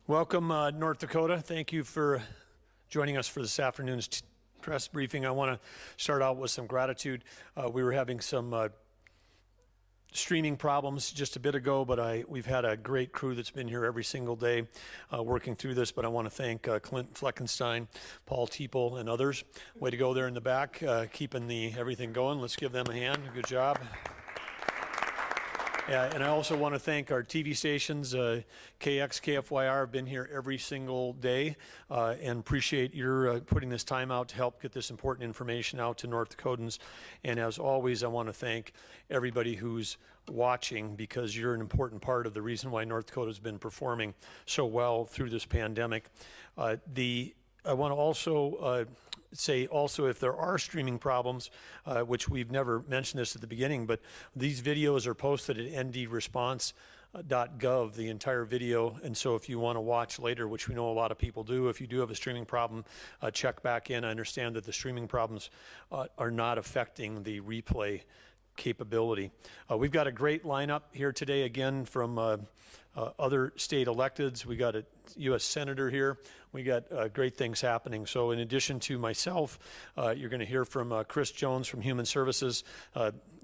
Welcome, North Dakota. Thank you for joining us for this afternoon's press briefing. I want to start out with some gratitude. We were having some streaming problems just a bit ago, but we've had a great crew that's been here every single day working through this. But I want to thank Clint Fleckenstein, Paul Teeple, and others. Way to go there in the back, keeping everything going. Let's give them a hand. Good job. And I also want to thank our TV stations, KX, KFYR, have been here every single day, and appreciate your putting this time out to help get this important information out to North Dakotans. And as always, I want to thank everybody who's watching, because you're an important part of the reason why North Dakota has been performing so well through this pandemic. I want to also say if there are streaming problems, which we've never mentioned this at the beginning, but these videos are posted at ndresponse.gov, the entire video. And so if you want to watch later, which we know a lot of people do, if you do have a streaming problem, check back in. I understand that the streaming problems are not affecting the replay capability. We've got a great lineup here today, again, from other state electeds. We got a U.S. Senator here. We got great things happening. So in addition to myself, you're going to hear from Chris Jones from Human Services,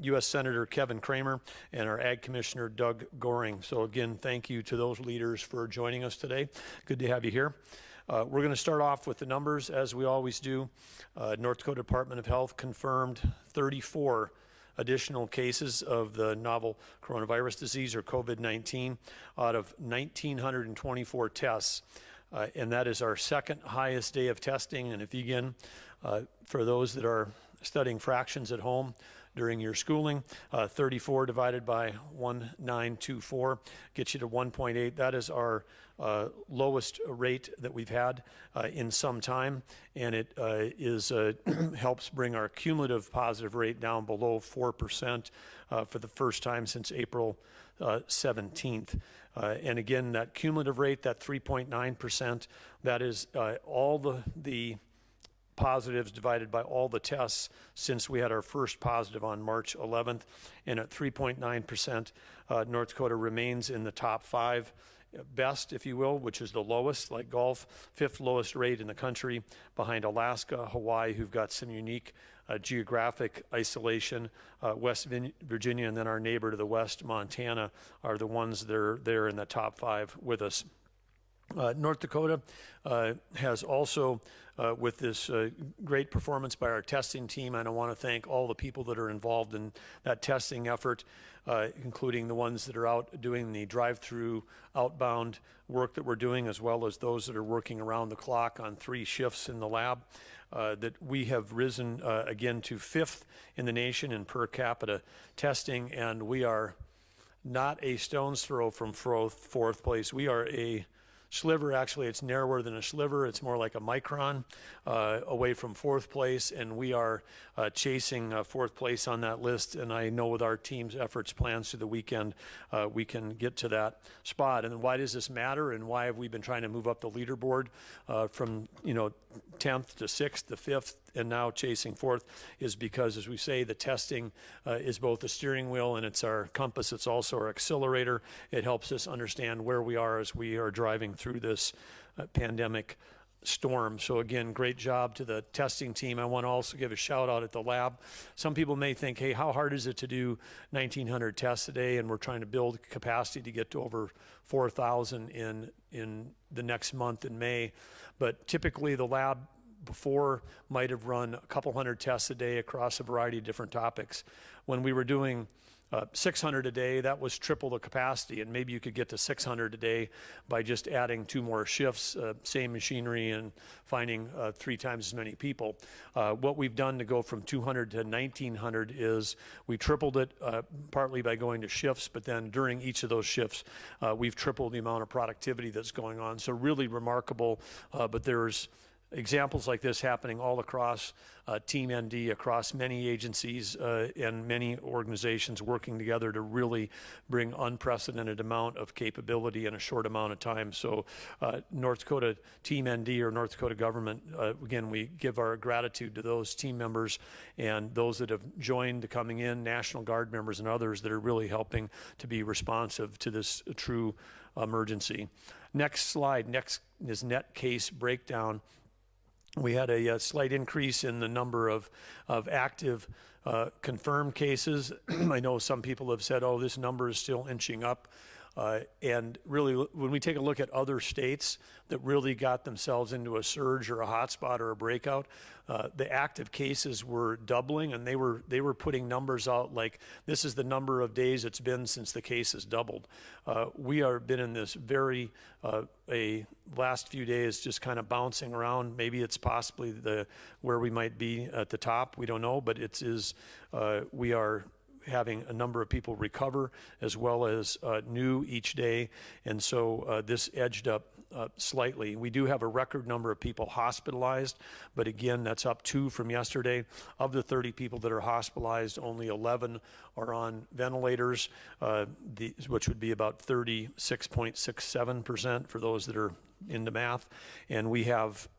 U.S. Senator Kevin Kramer, and our Ag Commissioner Doug Goring. So again, thank you to those leaders for joining us today. Good to have you here. We're going to start off with the numbers, as we always do. North Dakota Department of Health confirmed 34 additional cases of the novel coronavirus disease, or COVID-19, out of 1,924 tests. And that is our second highest day of testing. And if you, again, for those that are studying fractions at home during your schooling, 34 divided by 1924 gets you to 1.8. That is our lowest rate that we've had in some time, and it helps bring our cumulative positive rate down below 4% for the first time since April 17th. And again, that cumulative rate, that 3.9%, that is all the positives divided by all the tests since we had our first positive on March 11th. And at 3.9%, North Dakota remains in the top 5 best, if you will, which is the lowest, like golf, 5th lowest rate in the country, behind Alaska, Hawaii, who've got some unique geographic isolation. West Virginia, and then our neighbor to the west, Montana, are the ones that are there in the top 5 with us. North Dakota has also, with this great performance by our testing team, and I want to thank all the people that are involved in that testing effort, including the ones that are out doing the drive-through outbound work that we're doing, as well as those that are working around the clock on 3 shifts in the lab, that we have risen again to 5th in the nation in per capita testing, and we are not a stone's throw from 4th place. We are a sliver. Actually, it's narrower than a sliver. It's more like a micron away from 4th place, and we are chasing 4th place on that list. And I know with our team's efforts, plans through the weekend, we can get to that spot. And why does this matter, and why have we been trying to move up the leaderboard from 10th to 6th to 5th and now chasing 4th, is because, as we say, the testing is both the steering wheel and it's our compass. It's also our accelerator. It helps us understand where we are as we are driving through this pandemic storm. So again, great job to the testing team. I want to also give a shout out at the lab. Some people may think, hey, how hard is it to do 1,900 tests a day? And we're trying to build capacity to get to over 4,000 in the next month in May. But typically the lab before might have run a couple hundred tests a day across a variety of different topics. When we were doing 600 a day, that was triple the capacity, and maybe you could get to 600 a day by just adding 2 more shifts, same machinery, and finding 3 times as many people. What we've done to go from 200 to 1,900 is we tripled it, partly by going to shifts, but then during each of those shifts, we've tripled the amount of productivity that's going on. So really remarkable, but there's examples like this happening all across Team ND, across many agencies and many organizations working together to really bring unprecedented amount of capability in a short amount of time. So North Dakota Team ND, or North Dakota government, again, we give our gratitude to those team members and those that have joined coming in, National Guard members and others that are really helping to be responsive to this true emergency. Next slide, next is net case breakdown. We had a slight increase in the number of active confirmed cases. I know some people have said, oh, this number is still inching up. And really, when we take a look at other states that really got themselves into a surge or a hotspot or a breakout, the active cases were doubling, and they were putting numbers out like, this is the number of days it's been since the cases doubled. We are been in this very last few days just kind of bouncing around. Maybe it's possibly where we might be at the top. We don't know, but we are having a number of people recover as well as new each day, and so this edged up slightly. We do have a record number of people hospitalized, but again, that's up 2 from yesterday. Of the 30 people that are hospitalized, only 11 are on ventilators, which would be about 36.67% for those that are into math, and we have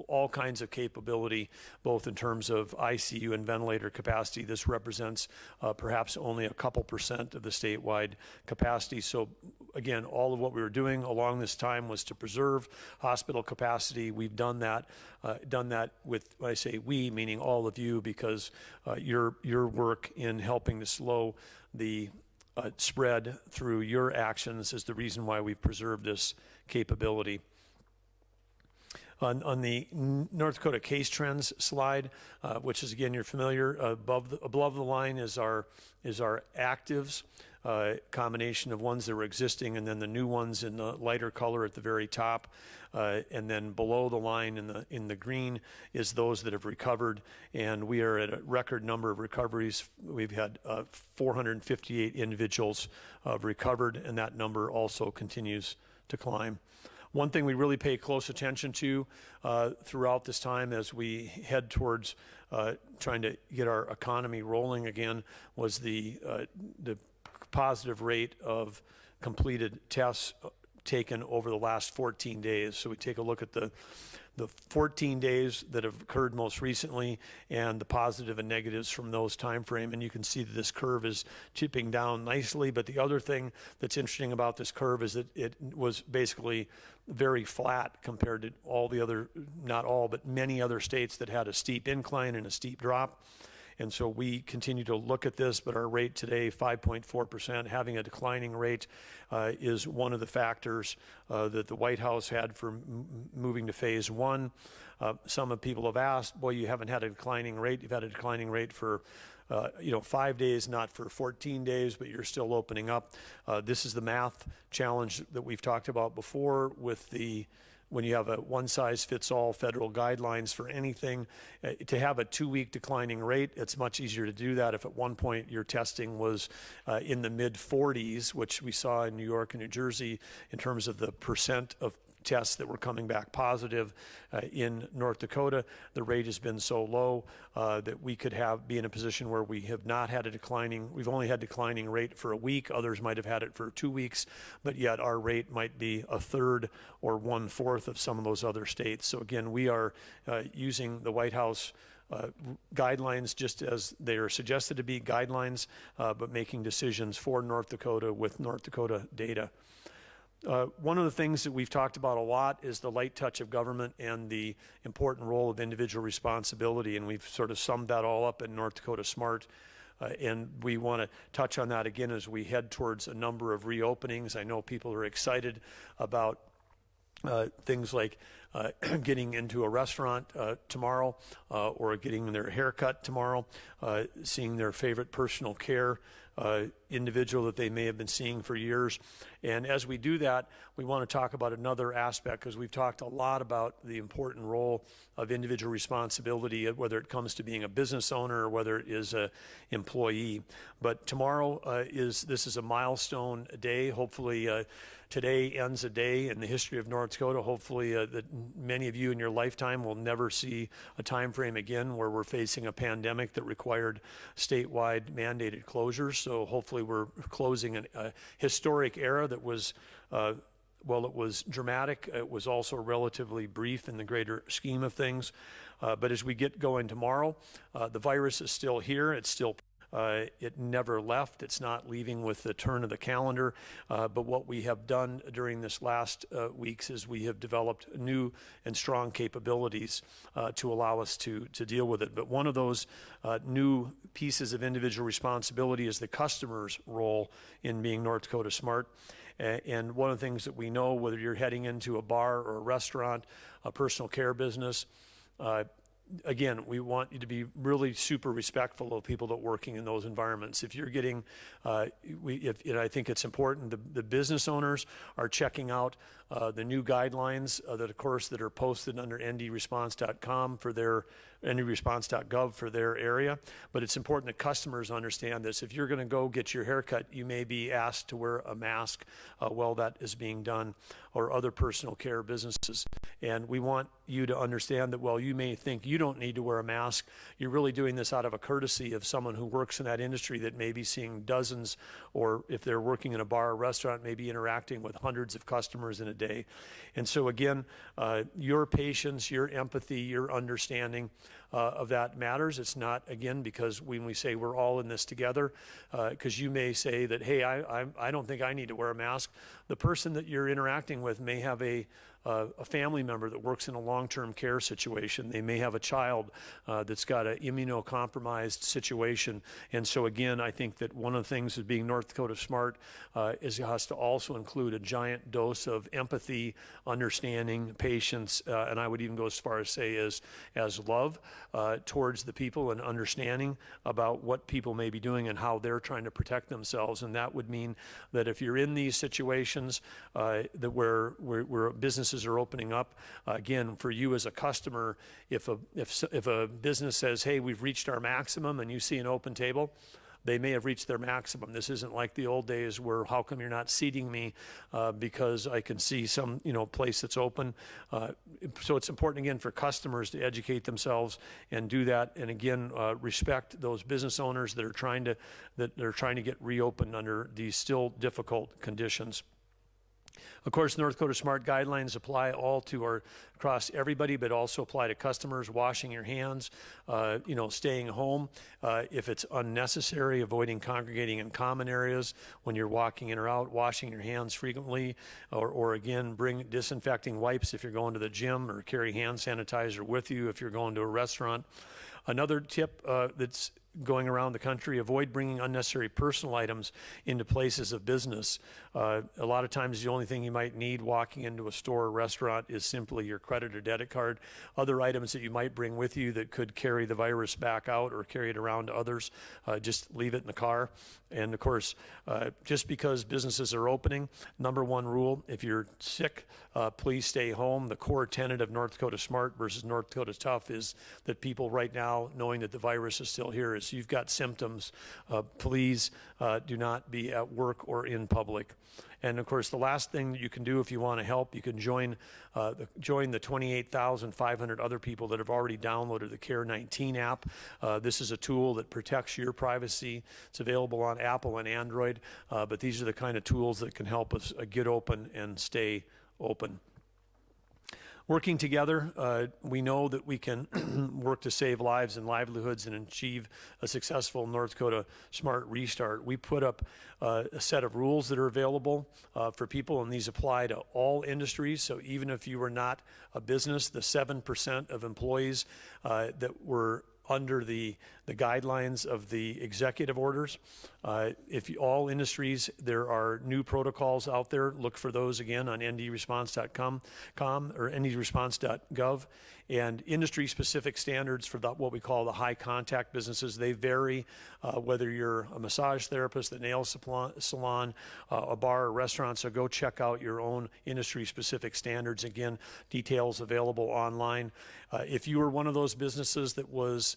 all kinds of capability, both in terms of ICU and ventilator capacity. This represents perhaps only a couple percent of the statewide capacity. So again, all of what we were doing along this time was to preserve hospital capacity. We've done that with, when I say we, meaning all of you, because your work in helping to slow the spread through your actions is the reason why we've preserved this capability. On the North Dakota case trends slide, which is again you're familiar, above the line is our actives, combination of ones that were existing and then the new ones in the lighter color at the very top, and then below the line in the green is those that have recovered, and we are at a record number of recoveries. We've had 458 individuals recovered, and that number also continues to climb. One thing we really pay close attention to throughout this time as we head towards trying to get our economy rolling again was the positive rate of completed tests taken over the last 14 days. So we take a look at the 14 days that have occurred most recently and the positive and negatives from those time frame, and you can see that this curve is tipping down nicely. But the other thing that's interesting about this curve is that it was basically very flat compared to all the other, not all, but many other states that had a steep incline and a steep drop. And so we continue to look at this, but our rate today, 5.4%, having a declining rate is one of the factors that the White House had for moving to phase one. Some of people have asked, well, you haven't had a declining rate. You've had a declining rate for 5 days, not for 14 days, but you're still opening up. This is the math challenge that we've talked about before with when you have a one-size-fits-all federal guidelines for anything. To have a 2-week declining rate, it's much easier to do that if at one point your testing was in the mid-40s, which we saw in New York and New Jersey in terms of the percent of tests that were coming back positive. In North Dakota, the rate has been so low that we could be in a position where we have not had we've only had declining rate for a week. Others might have had it for 2 weeks, but yet our rate might be a third or 1/4 of some of those other states. So again, we are using the White House guidelines just as they are suggested to be guidelines, but making decisions for North Dakota with North Dakota data. One of the things that we've talked about a lot is the light touch of government and the important role of individual responsibility, and we've sort of summed that all up in North Dakota Smart. And we want to touch on that again as we head towards a number of reopenings. I know people are excited about things like getting into a restaurant tomorrow or getting their haircut tomorrow, seeing their favorite personal care individual that they may have been seeing for years. And as we do that, we want to talk about another aspect, because we've talked a lot about the important role of individual responsibility, whether it comes to being a business owner or whether it is an employee. But tomorrow this is a milestone day. Hopefully today ends a day in the history of North Dakota. Hopefully that many of you in your lifetime will never see a time frame again where we're facing a pandemic that required statewide mandated closures. So hopefully we're closing a historic era that was, well, it was dramatic. It was also relatively brief in the greater scheme of things. But as we get going tomorrow, the virus is still here. It's still it never left. It's not leaving with the turn of the calendar. But what we have done during this last weeks is we have developed new and strong capabilities to allow us to deal with it. But one of those new pieces of individual responsibility is the customer's role in being North Dakota Smart. And one of the things that we know, whether you're heading into a bar or a restaurant, a personal care business, again, we want you to be really super respectful of people that are working in those environments. If you're getting, I think it's important, the business owners are checking out the new guidelines that, of course, that are posted under ndresponse.com for their ndresponse.gov for their area. But it's important that customers understand this. If you're going to go get your haircut, you may be asked to wear a mask while that is being done, or other personal care businesses. And we want you to understand that while you may think you don't need to wear a mask, you're really doing this out of a courtesy of someone who works in that industry that may be seeing dozens, or if they're working in a bar or restaurant, maybe interacting with hundreds of customers in a day. And so again, your patience, your empathy, your understanding of that matters. It's not, again, because when we say we're all in this together, because you may say that, hey, I don't think I need to wear a mask. The person that you're interacting with may have a a family member that works in a long-term care situation. They may have a child that's got an immunocompromised situation. And so again, I think that one of the things of being North Dakota Smart is it has to also include a giant dose of empathy, understanding, patience, and I would even go as far as say as love towards the people and understanding about what people may be doing and how they're trying to protect themselves. And that would mean that if you're in these situations that where businesses are opening up, again, for you as a customer, if a business says, hey, we've reached our maximum, and you see an open table, they may have reached their maximum. This isn't like the old days where, how come you're not seating me because I can see some place that's open. So it's important again for customers to educate themselves and do that, and again respect those business owners that are trying to get reopened under these still difficult conditions. Of course, North Dakota Smart guidelines apply across everybody, but also apply to customers. Washing your hands, staying home if it's unnecessary, avoiding congregating in common areas when you're walking in or out, washing your hands frequently, or again, bring disinfecting wipes if you're going to the gym, or carry hand sanitizer with you if you're going to a restaurant. Another tip that's going around the country, avoid bringing unnecessary personal items into places of business. A lot of times the only thing you might need walking into a store or restaurant is simply your credit or debit card. Other items that you might bring with you that could carry the virus back out or carry it around to others, just leave it in the car. And of course, just because businesses are opening, number one rule, if you're sick, please stay home. The core tenet of North Dakota Smart versus North Dakota Tough is that people right now, knowing that the virus is still here, is you've got symptoms, please do not be at work or in public. And of course, the last thing that you can do if you want to help, you can join the 28,500 other people that have already downloaded the Care19 app. This is a tool that protects your privacy. It's available on Apple and Android, but these are the kind of tools that can help us get open and stay open. Working together, we know that we can work to save lives and livelihoods and achieve a successful North Dakota Smart Restart. We put up a set of rules that are available for people, and these apply to all industries. So even if you were not a business, the 7% of employees that were under the guidelines of the executive orders. All industries, there are new protocols out there. Look for those again on ndresponse.com or ndresponse.gov. And industry-specific standards for what we call the high-contact businesses. They vary whether you're a massage therapist, a nail salon, a bar, or restaurant. So go check out your own industry-specific standards. Again, details available online. If you were one of those businesses that was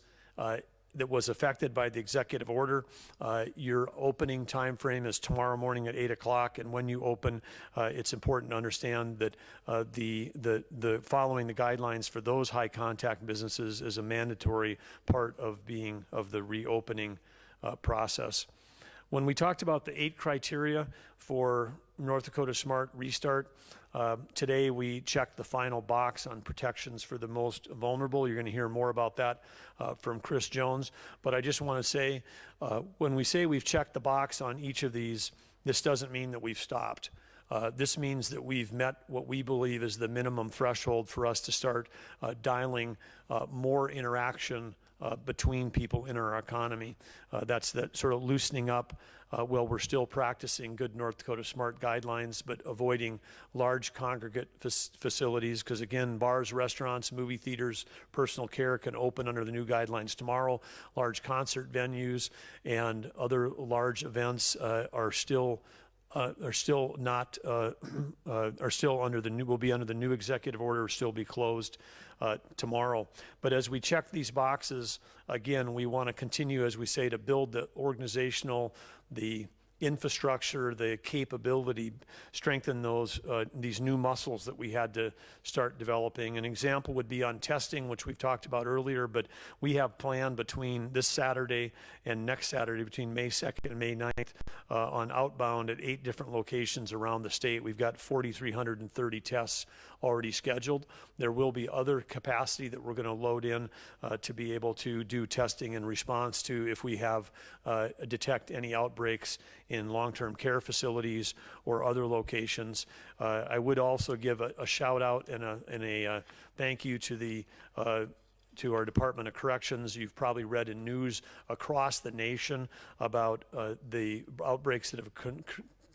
affected by the executive order, your opening time frame is tomorrow morning at 8 o'clock. And when you open, it's important to understand that the following the guidelines for those high contact businesses is a mandatory part of the reopening process. When we talked about the 8 criteria for North Dakota Smart Restart, today we checked the final box on protections for the most vulnerable. You're going to hear more about that from Chris Jones. But I just want to say, when we say we've checked the box on each of these, this doesn't mean that we've stopped. This means that we've met what we believe is the minimum threshold for us to start dialing more interaction between people in our economy. That's that sort of loosening up. Well, we're still practicing good North Dakota Smart guidelines, but avoiding large congregate facilities, because again, bars, restaurants, movie theaters, personal care can open under the new guidelines tomorrow. Large concert venues and other large events will be under the new executive order, still be closed tomorrow. But as we check these boxes, again, we want to continue, as we say, to build the organizational, the infrastructure, the capability, strengthen these new muscles that we had to start developing. An example would be on testing, which we've talked about earlier, but we have planned between this Saturday and next Saturday, between May 2nd and May 9th, on outbound at 8 different locations around the state. We've got 4,330 tests already scheduled. There will be other capacity that we're going to load in to be able to do testing in response to if we have detect any outbreaks in long-term care facilities or other locations. I would also give a shout out and a thank you to our Department of Corrections. You've probably read in news across the nation about the outbreaks that have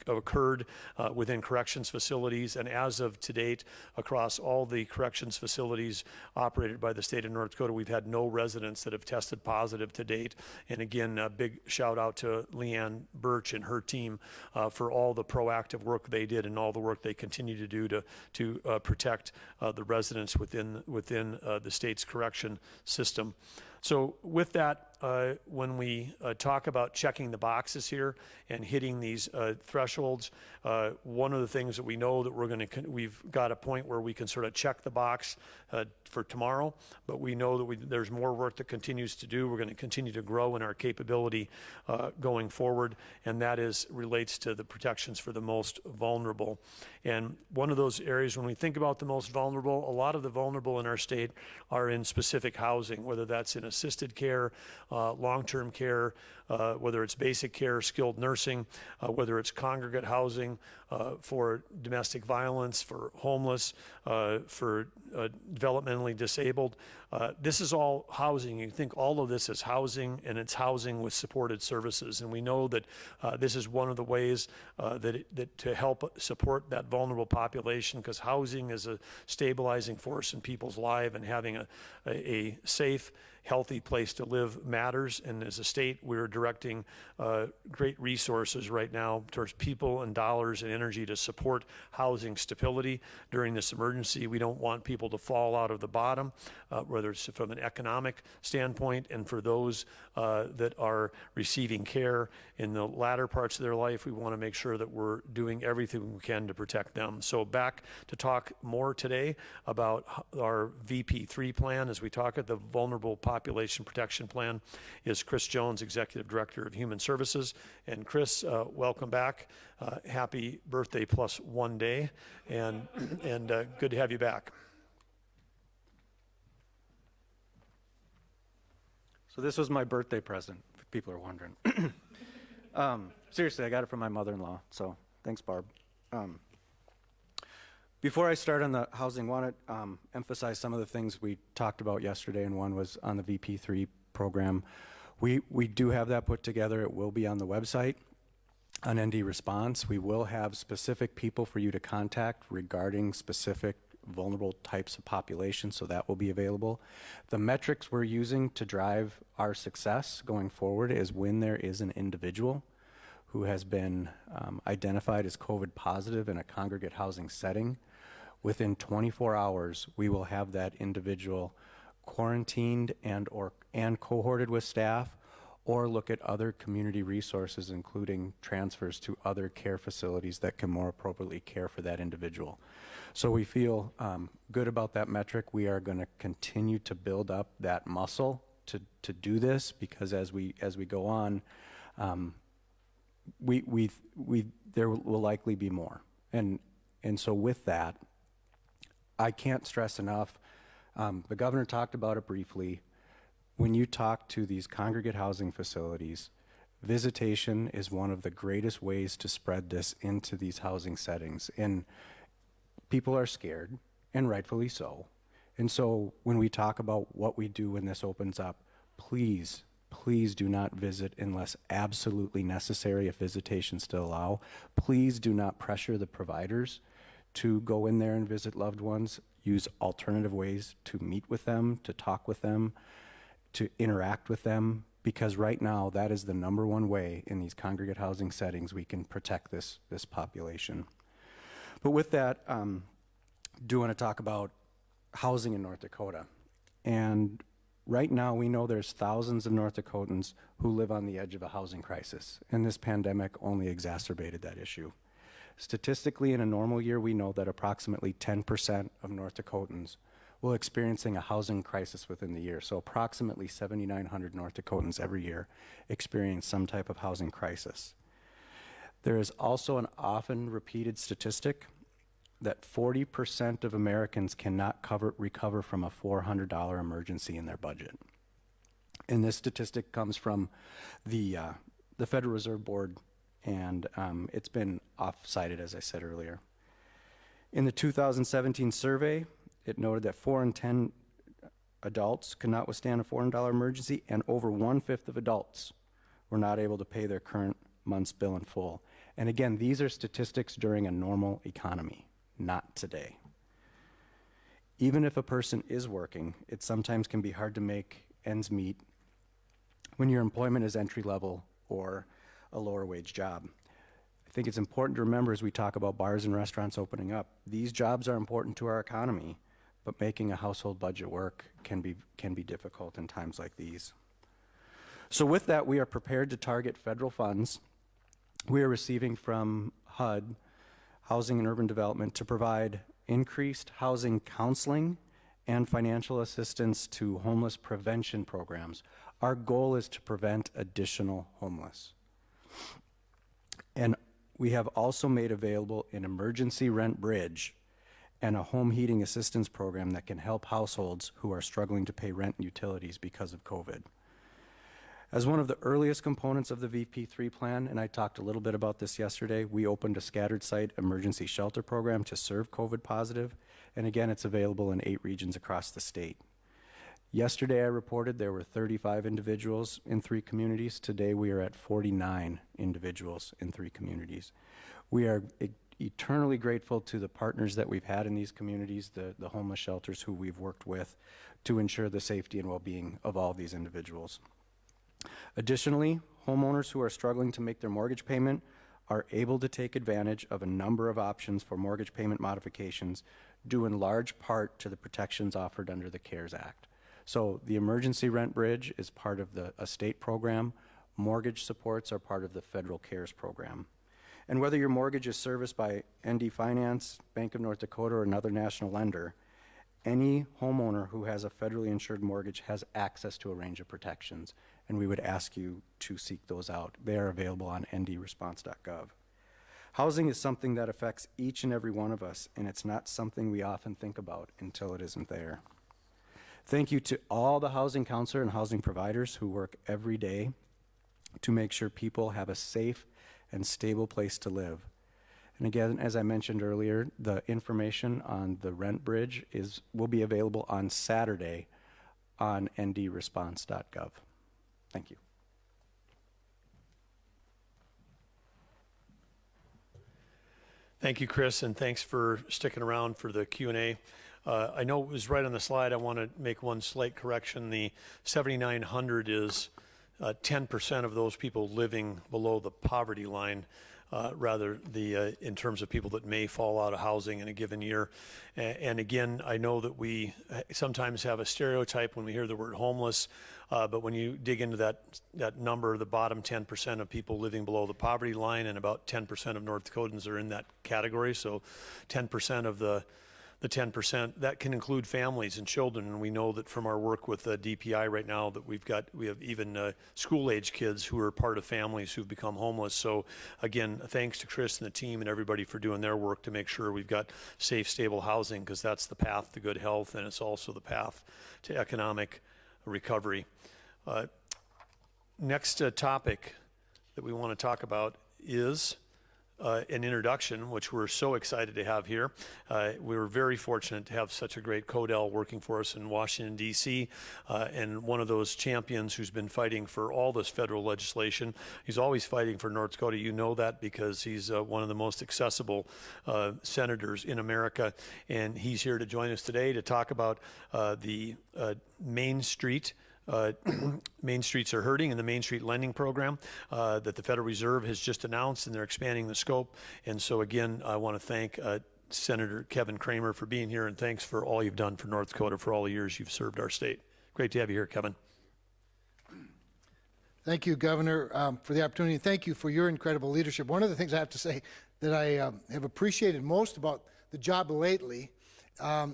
occurred within corrections facilities, and as of to date, across all the corrections facilities operated by the state of North Dakota, we've had no residents that have tested positive to date. And again, a big shout out to Leanne Birch and her team for all the proactive work they did and all the work they continue to do to protect the residents within the state's correction system. So with that, when we talk about checking the boxes here and hitting these thresholds, one of the things that we know that we've got a point where we can sort of check the box for tomorrow, but we know that there's more work that continues to do. We're going to continue to grow in our capability going forward, and that relates to the protections for the most vulnerable. And one of those areas, when we think about the most vulnerable, a lot of the vulnerable in our state are in specific housing, whether that's in assisted care, long-term care, whether it's basic care, skilled nursing, whether it's congregate housing for domestic violence, for homeless, for developmentally disabled. This is all housing. You think all of this is housing, and it's housing with supported services. And we know that this is one of the ways that to help support that vulnerable population, because housing is a stabilizing force in people's lives, and having a safe, healthy place to live matters. And as a state, we're directing great resources right now towards people and dollars and energy to support housing stability during this emergency. We don't want people to fall out of the bottom, whether it's from an economic standpoint, and for those that are receiving care in the latter parts of their life, we want to make sure that we're doing everything we can to protect them. So back to talk more today about our VP3 plan as we talk at the Vulnerable Population Protection Plan is Chris Jones, Executive Director of Human Services. And Chris, welcome back. Happy birthday plus 1 day, and good to have you back. So this was my birthday present, if people are wondering. Seriously, I got it from my mother-in-law, so thanks, Barb. Before I start on the housing, I want to emphasize some of the things we talked about yesterday, and one was on the VP3 program. We do have that put together. It will be on the website on ND Response. We will have specific people for you to contact regarding specific vulnerable types of populations, so that will be available. The metrics we're using to drive our success going forward is when there is an individual who has been identified as COVID positive in a congregate housing setting. Within 24 hours, we will have that individual quarantined and cohorted with staff, or look at other community resources, including transfers to other care facilities that can more appropriately care for that individual. So we feel good about that metric. We are going to continue to build up that muscle to do this, because as we go on, there will likely be more. And so with that, I can't stress enough, the governor talked about it briefly. When you talk to these congregate housing facilities, visitation is one of the greatest ways to spread this into these housing settings. And people are scared, and rightfully so. And so when we talk about what we do when this opens up, please do not visit unless absolutely necessary, if visitations still allow. Please do not pressure the providers to go in there and visit loved ones. Use alternative ways to meet with them, to talk with them, to interact with them, because right now that is the #1 way in these congregate housing settings we can protect this population. But with that, do want to talk about housing in North Dakota. And right now we know there's thousands of North Dakotans who live on the edge of a housing crisis, and this pandemic only exacerbated that issue. Statistically, in a normal year, we know that approximately 10% of North Dakotans will experiencing a housing crisis within the year. So approximately 7,900 North Dakotans every year experience some type of housing crisis. There is also an often repeated statistic that 40% of Americans cannot recover from a $400 emergency in their budget. And this statistic comes from the Federal Reserve Board and it's been off-cited, as I said earlier. In the 2017 survey, it noted that 4 in 10 adults could not withstand a $400 emergency, and over 1/5 of adults were not able to pay their current month's bill in full. And again, these are statistics during a normal economy, not today. Even if a person is working, it sometimes can be hard to make ends meet when your employment is entry level or a lower wage job. I think it's important to remember as we talk about bars and restaurants opening up, these jobs are important to our economy, but making a household budget work can be difficult in times like these. So with that, we are prepared to target federal funds we are receiving from HUD, Housing and Urban Development, to provide increased housing counseling and financial assistance to homeless prevention programs. Our goal is to prevent additional homeless. And we have also made available an emergency rent bridge and a home heating assistance program that can help households who are struggling to pay rent and utilities because of COVID. As one of the earliest components of the VP3 plan, and I talked a little bit about this yesterday, we opened a scattered site emergency shelter program to serve COVID positive, and again, it's available in 8 regions across the state. Yesterday, I reported there were 35 individuals in 3 communities. Today, we are at 49 individuals in 3 communities. We are eternally grateful to the partners that we've had in these communities, the homeless shelters who we've worked with to ensure the safety and well-being of all of these individuals. Additionally, homeowners who are struggling to make their mortgage payment are able to take advantage of a number of options for mortgage payment modifications, due in large part to the protections offered under the CARES Act. So the emergency rent bridge is part of a state program. Mortgage supports are part of the federal CARES program. And whether your mortgage is serviced by ND Finance, Bank of North Dakota, or another national lender, any homeowner who has a federally insured mortgage has access to a range of protections, and we would ask you to seek those out. They are available on ndresponse.gov. Housing is something that affects each and every one of us, and it's not something we often think about until it isn't there. Thank you to all the housing counselor and housing providers who work every day to make sure people have a safe and stable place to live. And again, as I mentioned earlier, the information on the rent bridge will be available on Saturday on ndresponse.gov. Thank you. Thank you, Chris, and thanks for sticking around for the Q&A. I know it was right on the slide. I want to make one slight correction. The 7,900 is 10% of those people living below the poverty line, rather in terms of people that may fall out of housing in a given year. And again, I know that we sometimes have a stereotype when we hear the word homeless, but when you dig into that number, the bottom 10% of people living below the poverty line, and about 10% of North Dakotans are in that category. So 10% of the 10%, that can include families and children. And we know that from our work with DPI right now that we have even school-age kids who are part of families who've become homeless. So again, thanks to Chris and the team and everybody for doing their work to make sure we've got safe, stable housing, because that's the path to good health, and it's also the path to economic recovery. Next topic that we want to talk about is an introduction, which we're so excited to have here. We were very fortunate to have such a great CODEL working for us in Washington, D.C., and one of those champions who's been fighting for all this federal legislation. He's always fighting for North Dakota. You know that because he's one of the most accessible senators in America, and he's here to join us today to talk about the Main Street Main Streets Are Hurting and the Main Street Lending Program that the Federal Reserve has just announced, and they're expanding the scope. And so again, I want to thank Senator Kevin Kramer for being here, and thanks for all you've done for North Dakota for all the years you've served our state. Great to have you here, Kevin. Thank you, Governor, for the opportunity. Thank you for your incredible leadership. One of the things I have to say that I have appreciated most about the job lately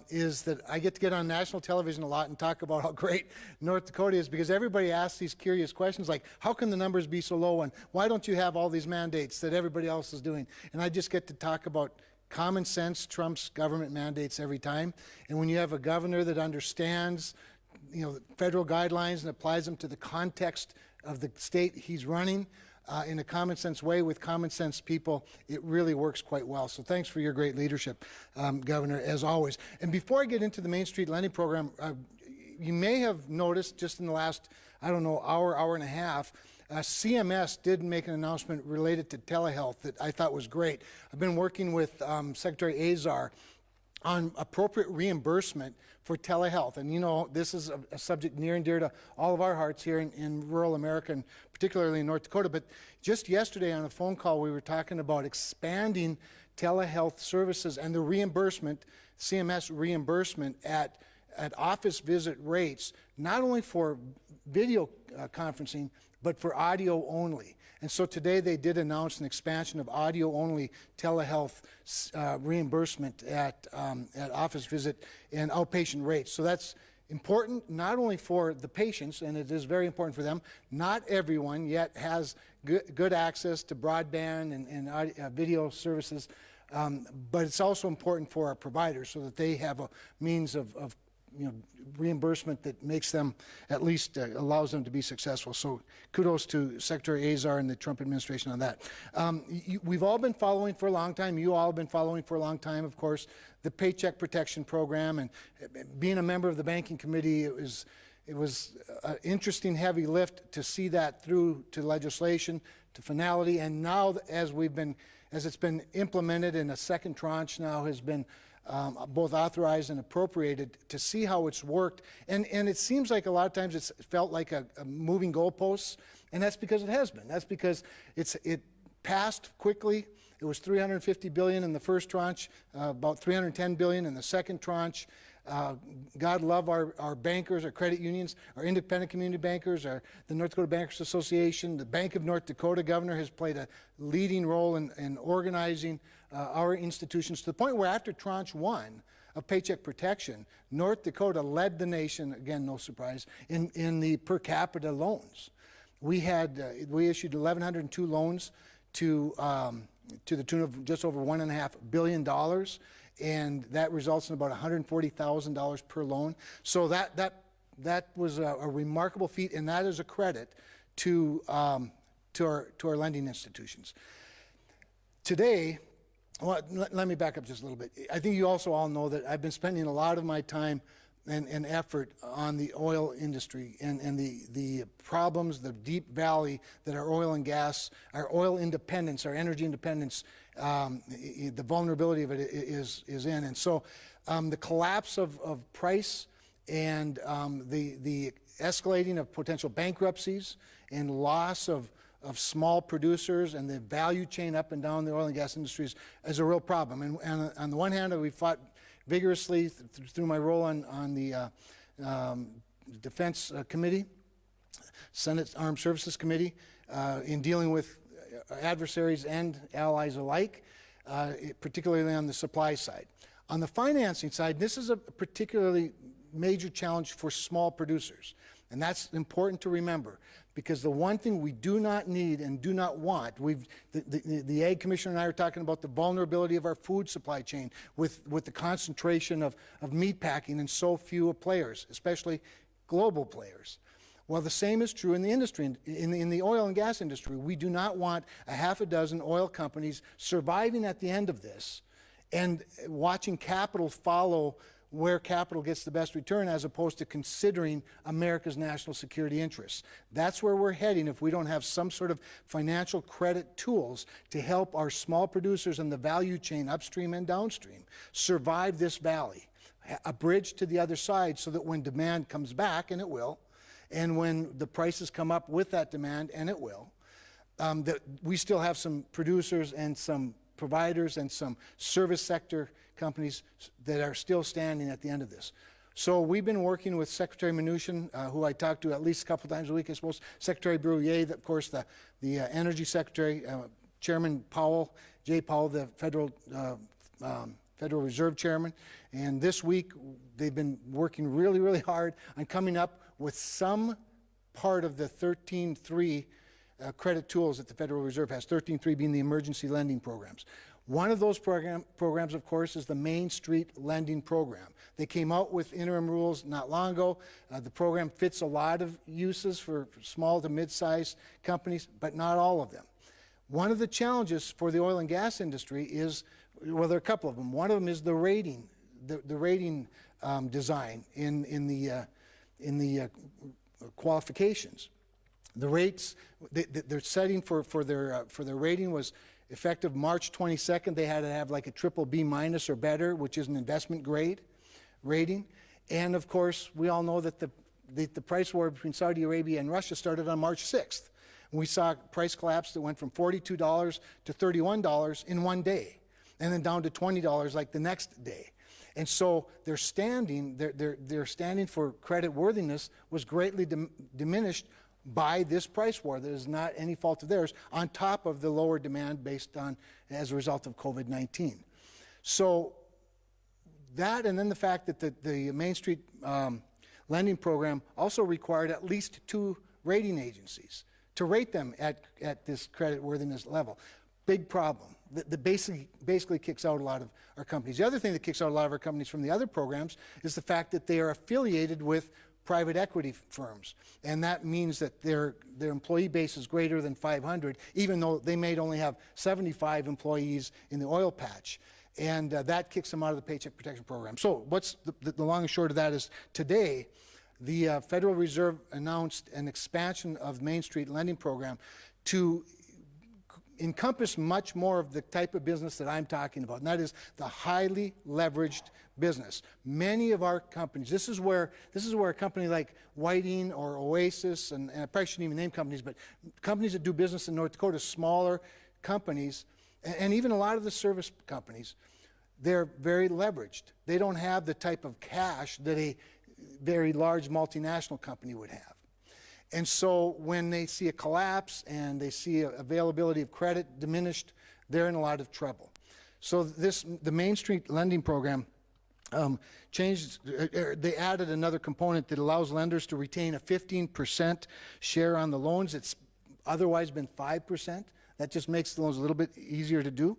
is that I get to get on national television a lot and talk about how great North Dakota is, because everybody asks these curious questions like, how can the numbers be so low, and why don't you have all these mandates that everybody else is doing? And I just get to talk about common sense trumps government mandates every time. And when you have a governor that understands, federal guidelines and applies them to the context of the state he's running, in a common sense way with common sense people, it really works quite well. So thanks for your great leadership, Governor, as always. And before I get into the Main Street Lending Program, you may have noticed just in the last, I don't know, hour and a half, CMS did make an announcement related to telehealth that I thought was great. I've been working with Secretary Azar on appropriate reimbursement for telehealth. And you know, this is a subject near and dear to all of our hearts here in rural America, and particularly in North Dakota. But just yesterday on a phone call, we were talking about expanding telehealth services and the reimbursement, CMS reimbursement at office visit rates, not only for video conferencing, but for audio only. And so today they did announce an expansion of audio-only telehealth reimbursement at office visit and outpatient rates. So that's important not only for the patients, and it is very important for them. Not everyone yet has good access to broadband and audio, video services, but it's also important for our providers so that they have a means of reimbursement that makes them, at least allows them to be successful. So kudos to Secretary Azar and the Trump administration on that. We've all been following for a long time, you all have been following for a long time, of course, the Paycheck Protection Program, and being a member of the Banking Committee, it was an interesting heavy lift to see that through to legislation, to finality, and now as it's been implemented in a second tranche now has been both authorized and appropriated, to see how it's worked. And it seems like a lot of times it's felt like a moving goalposts, and that's because it has been. That's because it passed quickly. It was $350 billion in the first tranche, about $310 billion in the second tranche. God love our bankers, our credit unions, our independent community bankers, the North Dakota Bankers Association. The Bank of North Dakota, Governor, has played a leading role in organizing our institutions to the point where after tranche 1 of Paycheck Protection, North Dakota led the nation, again, no surprise, in the per capita loans. We issued 1,102 loans to the tune of just over $1.5 billion. And that results in about $140,000 per loan. So that was a remarkable feat, and that is a credit to our lending institutions. Today, well, let me back up just a little bit. I think you also all know that I've been spending a lot of my time and effort on the oil industry and the problems, the deep valley that our oil and gas, our oil independence, our energy independence, the vulnerability of it is in. And so the collapse of price and the escalating of potential bankruptcies and loss of small producers and the value chain up and down the oil and gas industries is a real problem. And on the one hand, we fought vigorously through my role on the Defense Committee, Senate Armed Services Committee, in dealing with adversaries and allies alike, particularly on the supply side. On the financing side, this is a particularly major challenge for small producers. And that's important to remember, because the one thing we do not need and do not want, the Ag Commissioner and I are talking about the vulnerability of our food supply chain with the concentration of meat packing and so few players, especially global players. Well, the same is true in the industry, in the oil and gas industry. We do not want a half a dozen oil companies surviving at the end of this and watching capital follow where capital gets the best return, as opposed to considering America's national security interests. That's where we're heading if we don't have some sort of financial credit tools to help our small producers in the value chain, upstream and downstream, survive this valley, a bridge to the other side, so that when demand comes back, and it will, and when the prices come up with that demand, and it will, that we still have some producers and some providers and some service sector companies that are still standing at the end of this. So we've been working with Secretary Mnuchin, who I talk to at least a couple times a week, I suppose, Secretary Bruyere, of course, the Energy Secretary, Chairman Powell, Jay Powell, the Federal Reserve Chairman. And this week, they've been working really, really hard on coming up with some part of the 13.3 credit tools that the Federal Reserve has, 13.3 being the emergency lending programs. One of those programs, of course, is the Main Street Lending Program. They came out with interim rules not long ago. The program fits a lot of uses for small to mid-sized companies, but not all of them. One of the challenges for the oil and gas industry is, well, there are a couple of them. One of them is the rating, the rating design in the qualifications. The rates they're setting for their rating was effective March 22nd. They had to have like a triple B minus or better, which is an investment grade rating. And of course, we all know that the price war between Saudi Arabia and Russia started on March 6th. We saw a price collapse that went from $42 to $31 in one day, and then down to $20 like the next day. And so their standing for credit worthiness was greatly diminished by this price war that is not any fault of theirs, on top of the lower demand based on as a result of COVID-19. So that, and then the fact that the Main Street lending program also required at least 2 rating agencies to rate them at this credit worthiness level. Big problem. That basically kicks out a lot of our companies. The other thing that kicks out a lot of our companies from the other programs is the fact that they are affiliated with private equity firms, and that means that their employee base is greater than 500, even though they may only have 75 employees in the oil patch, and that kicks them out of the Paycheck Protection Program. So what's the long and short of that is today, the Federal Reserve announced an expansion of Main Street Lending Program to encompass much more of the type of business that I'm talking about, and that is the highly leveraged business. Many of our companies, this is where a company like Whiting or Oasis, and I probably shouldn't even name companies, but companies that do business in North Dakota, smaller companies, and even a lot of the service companies, they're very leveraged. They don't have the type of cash that a very large multinational company would have. And so when they see a collapse and they see availability of credit diminished, they're in a lot of trouble. So the Main Street Lending Program they added another component that allows lenders to retain a 15% share on the loans. It's otherwise been 5%. That just makes the loans a little bit easier to do.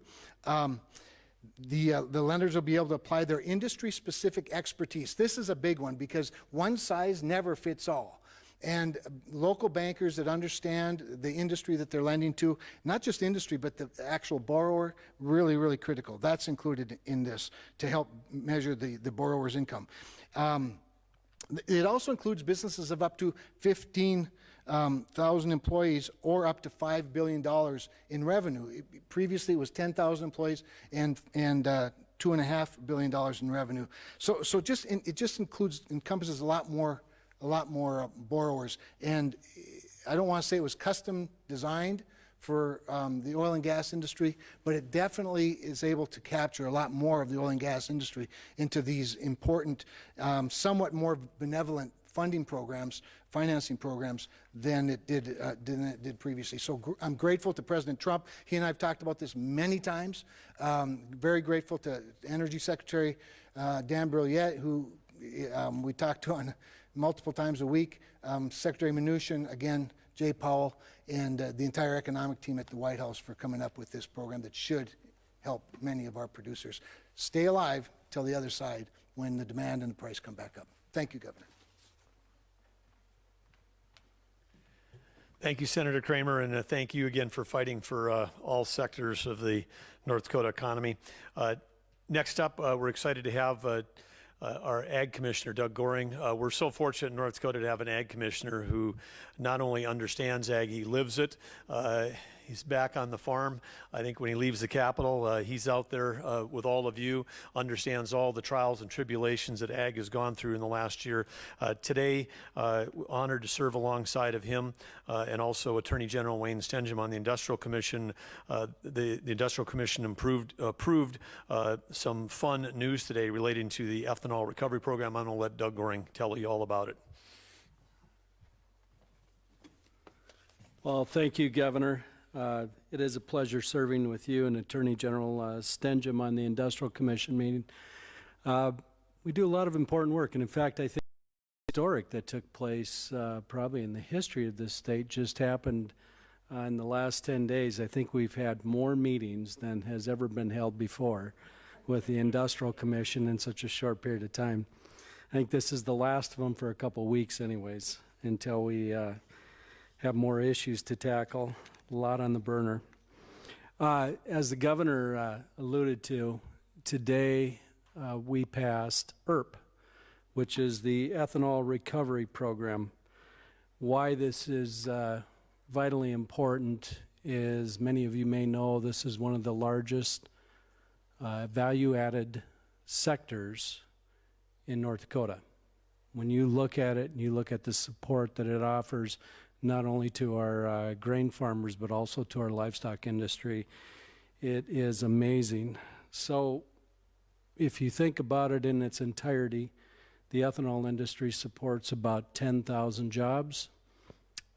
The lenders will be able to apply their industry-specific expertise. This is a big one because one size never fits all. And local bankers that understand the industry that they're lending to, not just industry, but the actual borrower, really, really critical. That's included in this to help measure the borrower's income. It also includes businesses of up to 15,000 employees or up to $5 billion in revenue. Previously, it was 10,000 employees and $2.5 billion in revenue. So it just encompasses a lot more borrowers, and I don't want to say it was custom designed for the oil and gas industry, but it definitely is able to capture a lot more of the oil and gas industry into these important, somewhat more benevolent financing programs than it did previously. So I'm grateful to President Trump. He and I have talked about this many times. Very grateful to Energy Secretary Dan Brilliant, who we talked to on multiple times a week, Secretary Mnuchin, again, Jay Powell, and the entire economic team at the White House for coming up with this program that should help many of our producers stay alive till the other side when the demand and the price come back up. Thank you, Governor. Thank you, Senator Kramer, and thank you again for fighting for all sectors of the North Dakota economy. Next up, we're excited to have our Ag Commissioner, Doug Goring. We're so fortunate in North Dakota to have an Ag Commissioner who not only understands Ag, he lives it. He's back on the farm. I think when he leaves the Capitol, he's out there with all of you, understands all the trials and tribulations that Ag has gone through in the last year. Today, honored to serve alongside of him and also Attorney General Wayne Stenjum on the Industrial Commission. The Industrial Commission approved some fun news today relating to the ethanol recovery program. I'm going to let Doug Goring tell you all about it. Well, thank you, Governor. It is a pleasure serving with you and Attorney General Stenjum on the Industrial Commission meeting. We do a lot of important work, and in fact, I think historic that took place probably in the history of this state just happened in the last 10 days, I think we've had more meetings than has ever been held before with the Industrial Commission in such a short period of time. I think this is the last of them for a couple weeks anyways, until we have more issues to tackle, a lot on the burner. As the governor alluded to, today we passed ERP, which is the Ethanol Recovery Program. Why this is vitally important is, many of you may know, this is one of the largest value-added sectors in North Dakota. When you look at it and you look at the support that it offers, not only to our grain farmers but also to our livestock industry, it is amazing. So if you think about it in its entirety, the ethanol industry supports about 10,000 jobs.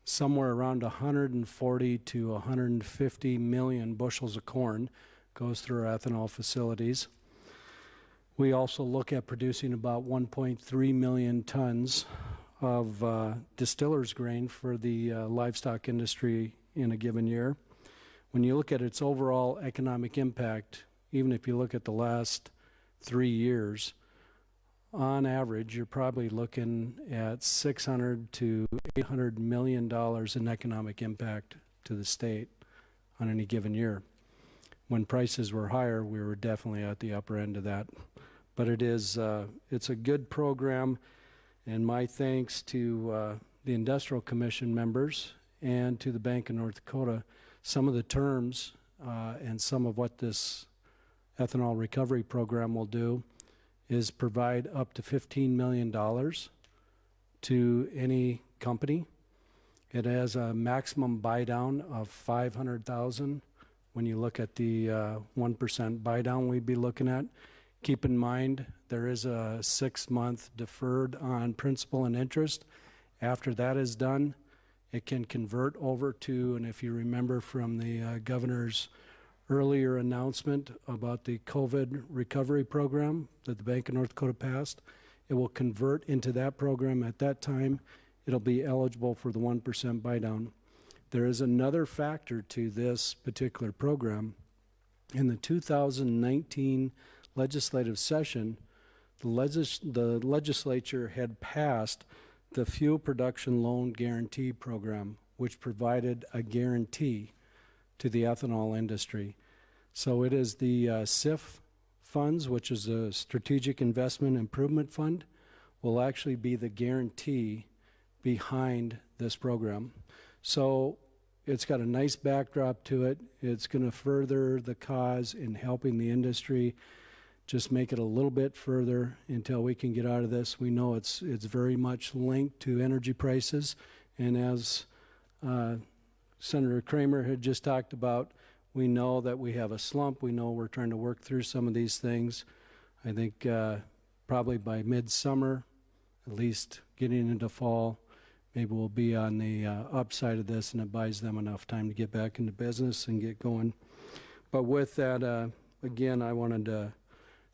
Somewhere around 140 to 150 million bushels of corn goes through our ethanol facilities. We also look at producing about 1.3 million tons of distillers grain for the livestock industry in a given year. When you look at its overall economic impact, even if you look at the last 3 years, on average, you're probably looking at $600 to $800 million in economic impact to the state on any given year. When prices were higher, we were definitely at the upper end of that. But it's a good program, and my thanks to the Industrial Commission members and to the Bank of North Dakota. Some of the terms and some of what this ethanol recovery program will do is provide up to $15 million to any company. It has a maximum buy down of $500,000. When you look at the 1% buy down we'd be looking at, keep in mind there is a 6-month deferred on principal and interest. After that is done, it can convert over to, and if you remember from the governor's earlier announcement about the COVID recovery program that the Bank of North Dakota passed, it will convert into that program. At that time, it'll be eligible for the 1% buy down. There is another factor to this particular program. In the 2019 legislative session, the legislature had passed the Fuel Production Loan Guarantee Program, which provided a guarantee to the ethanol industry. So it is the SIF funds, which is a Strategic Investment Improvement Fund, will actually be the guarantee behind this program. So it's got a nice backdrop to it. It's going to further the cause in helping the industry, just make it a little bit further until we can get out of this. We know it's very much linked to energy prices, and as Senator Kramer had just talked about, we know that we have a slump. We know we're trying to work through some of these things. I think probably by midsummer, at least getting into fall, maybe we'll be on the upside of this, and it buys them enough time to get back into business and get going. But with that, again, I wanted to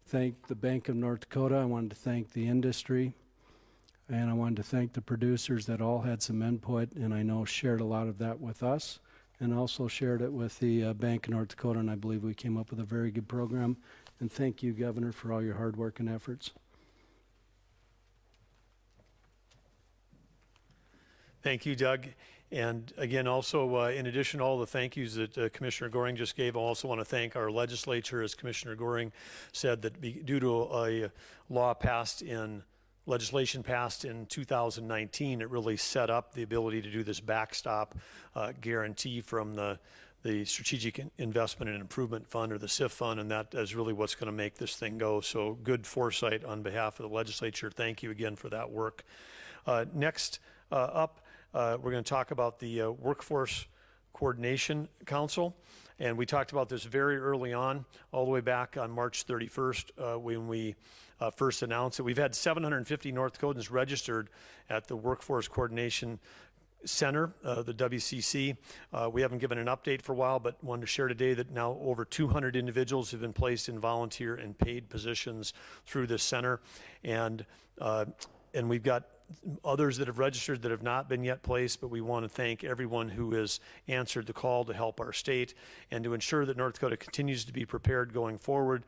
thank the Bank of North Dakota. I wanted to thank the industry. And I wanted to thank the producers that all had some input, and I know shared a lot of that with us, and also shared it with the Bank of North Dakota, and I believe we came up with a very good program. And thank you, Governor, for all your hard work and efforts. Thank you, Doug. And again, also, in addition to all the thank yous that Commissioner Goring just gave, I also want to thank our legislature. As Commissioner Goring said, that due to a legislation passed in 2019, it really set up the ability to do this backstop guarantee from the Strategic Investment and Improvement Fund, or the SIF fund, and that is really what's going to make this thing go. So good foresight on behalf of the legislature. Thank you again for that work. Next up, we're going to talk about the Workforce Coordination Council. And we talked about this very early on, all the way back on March 31st, when we first announced it. We've had 750 North Dakotans registered at the Workforce Coordination Center, the WCC. We haven't given an update for a while, but wanted to share today that now over 200 individuals have been placed in volunteer and paid positions through this center. And And we've got others that have registered that have not been yet placed, but we want to thank everyone who has answered the call to help our state and to ensure that North Dakota continues to be prepared going forward.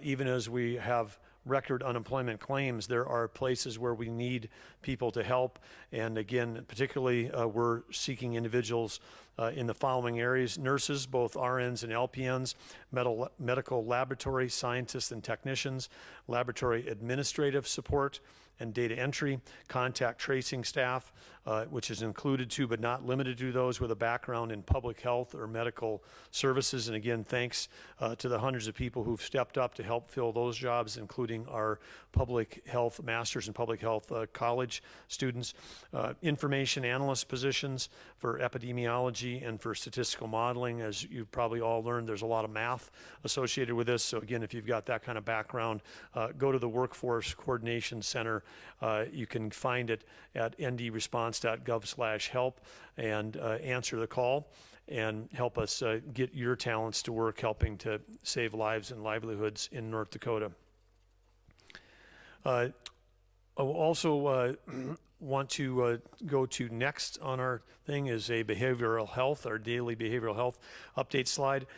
Even as we have record unemployment claims, there are places where we need people to help. And again, particularly, we're seeking individuals in the following areas: nurses, both RNs and LPNs, medical laboratory scientists and technicians, laboratory administrative support and data entry, contact tracing staff, which is included to but not limited to those with a background in public health or medical services. And again, thanks to the hundreds of people who've stepped up to help fill those jobs, including our public health masters in public health college students, information analyst positions for epidemiology and for statistical modeling. As you've probably all learned, there's a lot of math associated with this. So again, if you've got that kind of background, go to the Workforce Coordination Center. You can find it at ndresponse.gov/help and answer the call and help us get your talents to work helping to save lives and livelihoods in North Dakota. I also want to go to next on our thing is a behavioral health, our daily behavioral health update slide.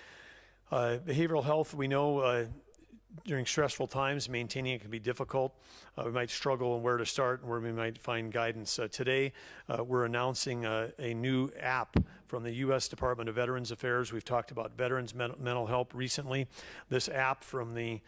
Behavioral health, we know during stressful times, maintaining it can be difficult. We might struggle on where to start and where we might find guidance. Today, we're announcing a new app from the U.S. Department of Veterans Affairs. We've talked about veterans mental health recently. This app from the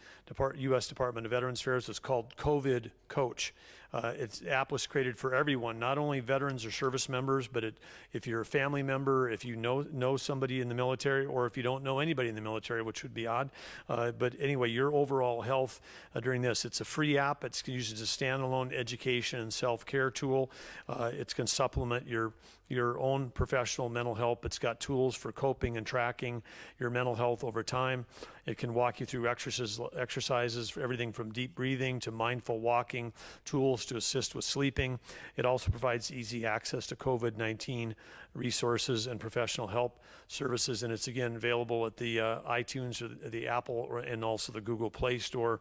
U.S. Department of Veterans Affairs is called COVID Coach. Its app was created for everyone, not only veterans or service members, but if you're a family member, if you know somebody in the military, or if you don't know anybody in the military, which would be odd. But anyway, your overall health during this. It's a free app. It's used as a standalone education and self-care tool. It can supplement your own professional mental health. It's got tools for coping and tracking your mental health over time. It can walk you through exercises for everything from deep breathing to mindful walking, tools to assist with sleeping. It also provides easy access to COVID-19 resources and professional help services. And it's again available at the iTunes or the Apple and also the Google Play Store.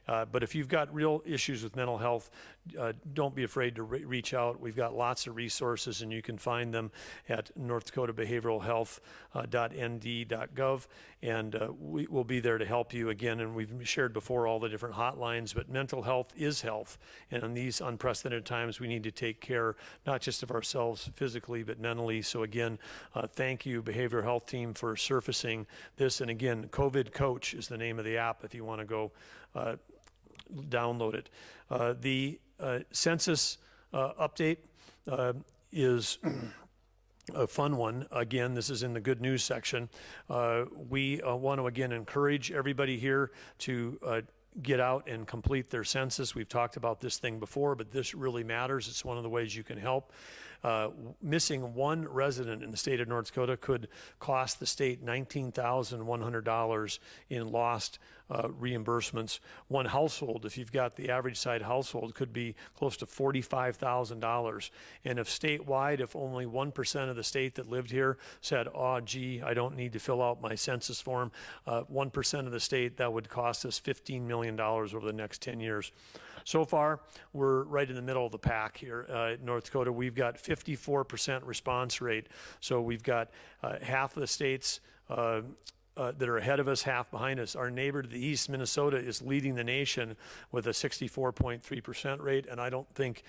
But if you've got real issues with mental health, don't be afraid to reach out. We've got lots of resources, and you can find them at northdakotabehavioralhealth.nd.gov, and we will be there to help you again. And we've shared before all the different hotlines, but mental health is health. And in these unprecedented times, we need to take care not just of ourselves physically, but mentally. So again, thank you, Behavioral Health Team, for surfacing this. And again, COVID Coach is the name of the app if you want to go download it. The census update is a fun one. Again, this is in the good news section. We want to again encourage everybody here to get out and complete their census. We've talked about this thing before, but this really matters. It's one of the ways you can help. Missing one resident in the state of North Dakota could cost the state $19,100 in lost reimbursements. One household, if you've got the average size household, could be close to $45,000. And if statewide, if only 1% of the state that lived here said, oh, gee, I don't need to fill out my census form, 1% of the state, that would cost us $15 million over the next 10 years. So far, we're right in the middle of the pack here in North Dakota. We've got 54% response rate. So we've got half of the states that are ahead of us, half behind us. Our neighbor to the east, Minnesota, is leading the nation with a 64.3% rate, and I don't think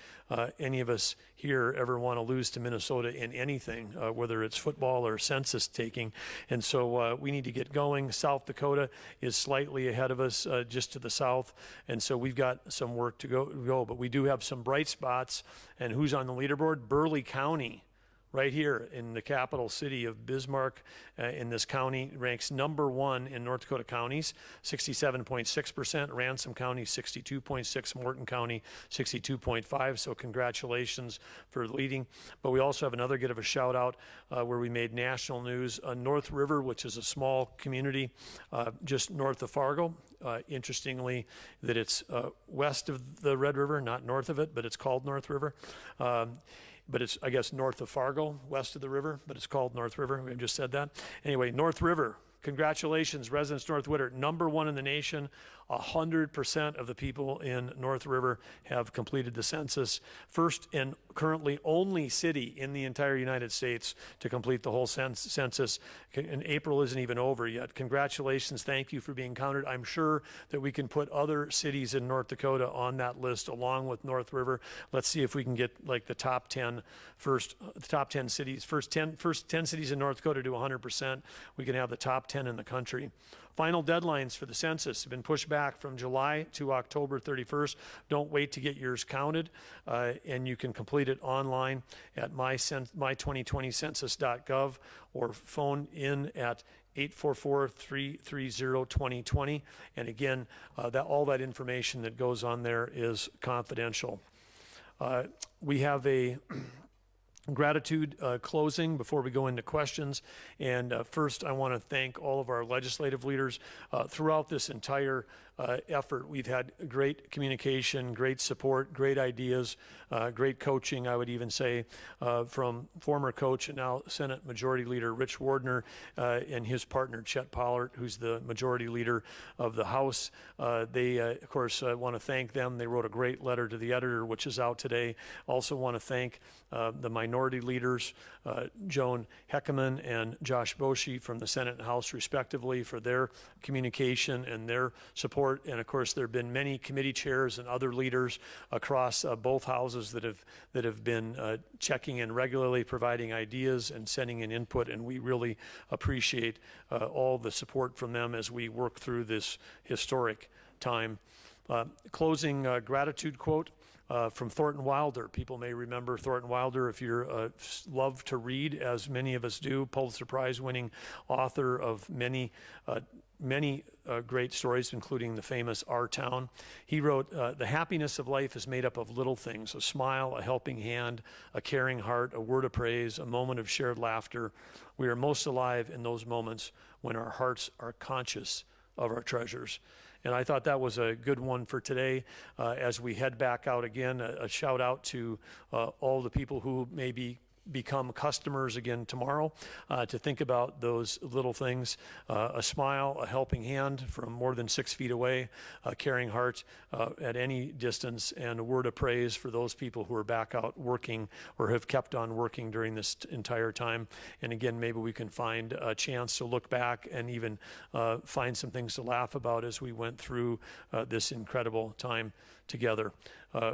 any of us here ever want to lose to Minnesota in anything, whether it's football or census taking. And so we need to get going. South Dakota is slightly ahead of us, just to the south, and so we've got some work to go. But we do have some bright spots, and who's on the leaderboard? Burley County, right here in the capital city of Bismarck, in this county, ranks number 1 in North Dakota counties, 67.6%. Ransom County, 62.6%. Morton County, 62.5%. So congratulations for leading. But we also have another get of a shout out where we made national news. North River, which is a small community just north of Fargo. Interestingly, that it's west of the Red River, not north of it, but it's called North River. But it's, I guess, north of Fargo, west of the river, but it's called North River. We just said that. Anyway, North River, Congratulations, residents North Whittier, #1 in the nation. 100% of the people in North River have completed the census. First and currently only city in the entire United States to complete the whole census. And April isn't even over yet. Congratulations. Thank you for being counted. I'm sure that we can put other cities in North Dakota on that list along with North River. Let's see if we can get like the top 10 cities, first 10 cities in North Dakota to 100%. We can have the top 10 in the country. Final deadlines for the census have been pushed back from July to October 31st. Don't wait to get yours counted, and you can complete it online at my2020census.gov or phone in at 844-330-2020. And again, all that information that goes on there is confidential. We have a gratitude closing before we go into questions. And first, I want to thank all of our legislative leaders. Throughout this entire effort, we've had great communication, great support, great ideas, great coaching, I would even say, from former coach and now Senate Majority Leader Rich Wardner and his partner Chet Pollard, who's the Majority Leader of the House. They, of course, want to thank them. They wrote a great letter to the editor, which is out today. Also want to thank the minority leaders, Joan Heckeman and Josh Boshi from the Senate and House, respectively, for their communication and their support. And of course, there have been many committee chairs and other leaders across both houses that have been checking in regularly, providing ideas and sending in input. And we really appreciate all the support from them as we work through this historic time. Closing gratitude quote. From Thornton Wilder. People may remember Thornton Wilder if you love to read, as many of us do, Pulitzer Prize winning author of many great stories, including the famous Our Town. He wrote, "The happiness of life is made up of little things, a smile, a helping hand, a caring heart, a word of praise, a moment of shared laughter. We are most alive in those moments when our hearts are conscious of our treasures." And I thought that was a good one for today. As we head back out again, a shout out to all the people who maybe become customers again tomorrow, to think about those little things, a smile, a helping hand from more than 6 feet away, a caring heart at any distance, and a word of praise for those people who are back out working or have kept on working during this entire time. And again, maybe we can find a chance to look back and even find some things to laugh about as we went through this incredible time together.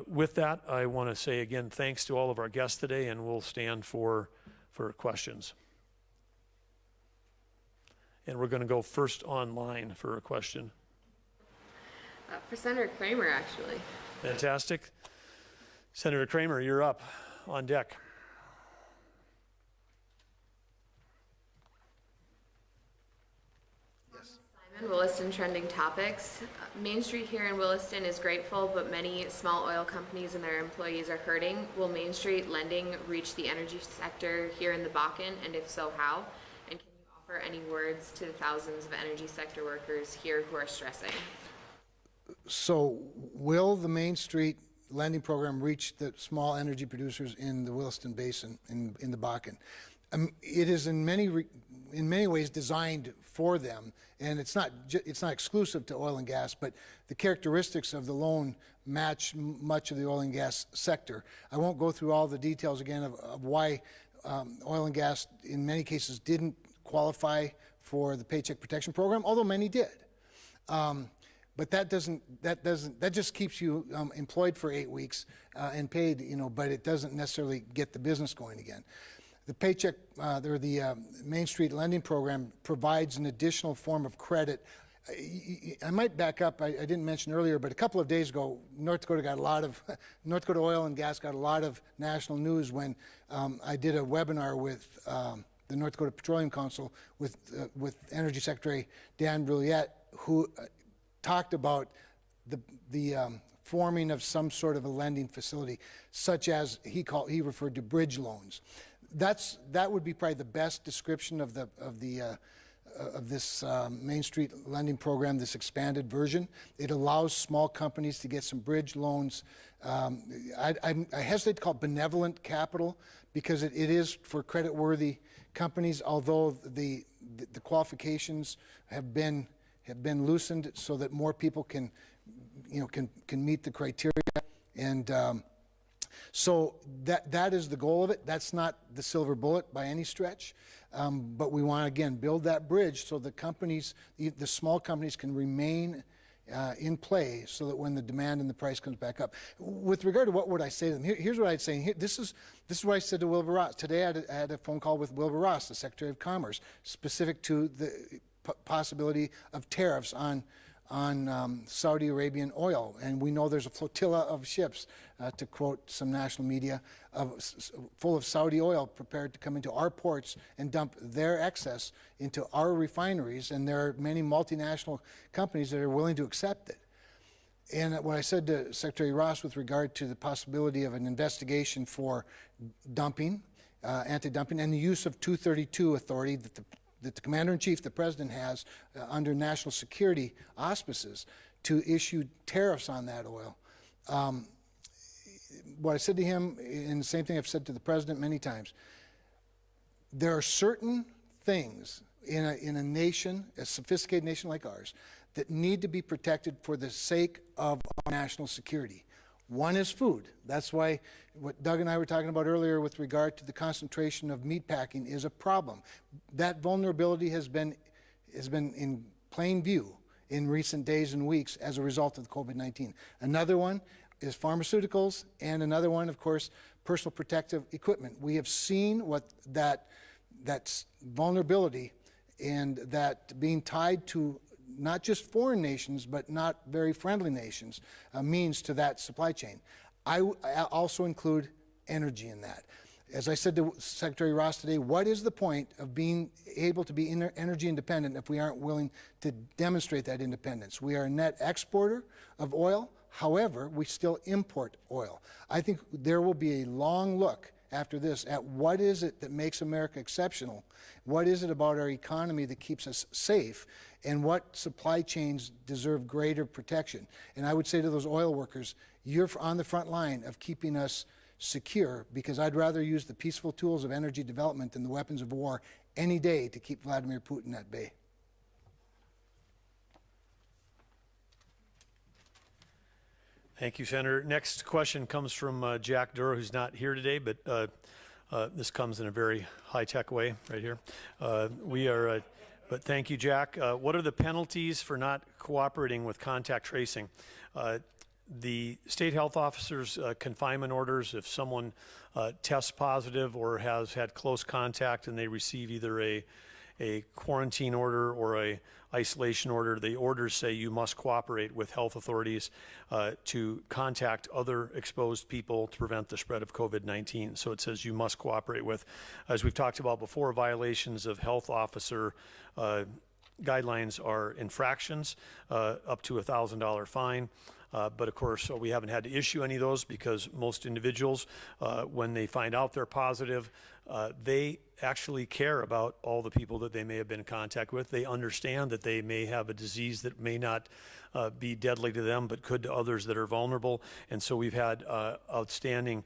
With that, I want to say again, thanks to all of our guests today, and we'll stand for questions. And we're going to go first online for a question. For Senator Kramer, actually. Fantastic. Senator Kramer, you're up on deck. Williston trending topics. Main Street here in Williston is grateful, but many small oil companies and their employees are hurting. Will Main Street lending reach the energy sector here in the Bakken, and if so, how? And can you offer any words to the thousands of energy sector workers here who are stressing? So will the Main Street lending program reach the small energy producers in the Williston Basin in the Bakken? It is in many ways designed for them, and it's not exclusive to oil and gas, but the characteristics of the loan match much of the oil and gas sector. I won't go through all the details again of why oil and gas in many cases didn't qualify for the Paycheck Protection Program, although many did. But that just keeps you employed for 8 weeks and paid, but it doesn't necessarily get the business going again. The Paycheck, or the Main Street Lending Program provides an additional form of credit. I might back up. I didn't mention earlier, but a couple of days ago, North Dakota Oil and Gas got a lot of national news when I did a webinar with the North Dakota Petroleum Council with Energy Secretary Dan Brouillette, who talked about the forming of some sort of a lending facility, such as he referred to bridge loans. That would be probably the best description of this Main Street lending program, this expanded version. It allows small companies to get some bridge loans. I hesitate to call it benevolent capital because it is for credit-worthy companies, although the qualifications have been loosened so that more people can meet the criteria. And so that is the goal of it. That's not the silver bullet by any stretch, but we want to, again, build that bridge so the companies, the small companies, can remain in play so that when the demand and the price comes back up. With regard to what would I say to them, here's what I'd say. This is what I said to Wilbur Ross. Today I had a phone call with Wilbur Ross, the Secretary of Commerce, specific to the possibility of tariffs on Saudi Arabian oil. And we know there's a flotilla of ships, to quote some national media, full of Saudi oil prepared to come into our ports and dump their excess into our refineries. And there are many multinational companies that are willing to accept it. And what I said to Secretary Ross with regard to the possibility of an investigation for dumping, anti-dumping, and the use of 232 authority that the Commander-in-Chief, the President, has under national security auspices to issue tariffs on that oil. What I said to him, and the same thing I've said to the President many times, there are certain things in a nation, a sophisticated nation like ours, that need to be protected for the sake of our national security. One is food. That's why what Doug and I were talking about earlier with regard to the concentration of meat packing is a problem. That vulnerability has been in plain view in recent days and weeks as a result of COVID-19. Another one is pharmaceuticals, and another one, of course, personal protective equipment. We have seen what that vulnerability and that being tied to not just foreign nations, but not very friendly nations, means to that supply chain. I also include energy in that. As I said to Secretary Ross today, what is the point of being able to be energy independent if we aren't willing to demonstrate that independence? We are a net exporter of oil. However, we still import oil. I think there will be a long look after this at what is it that makes America exceptional, what is it about our economy that keeps us safe, and what supply chains deserve greater protection. And I would say to those oil workers, you're on the front line of keeping us secure, because I'd rather use the peaceful tools of energy development than the weapons of war any day to keep Vladimir Putin at bay. Thank you, Senator. Next question comes from Jack Durr, who's not here today, but this comes in a very high-tech way right here. But thank you, Jack. What are the penalties for not cooperating with contact tracing? The state health officer's confinement orders, if someone tests positive or has had close contact and they receive either a quarantine order or a isolation order, the orders say you must cooperate with health authorities to contact other exposed people to prevent the spread of COVID-19. So it says you must cooperate with, as we've talked about before, violations of health officer guidelines are infractions, up to $1,000 fine. But of course, we haven't had to issue any of those because most individuals, when they find out they're positive, they actually care about all the people that they may have been in contact with. They understand that they may have a disease that may not be deadly to them, but could to others that are vulnerable. And so we've had outstanding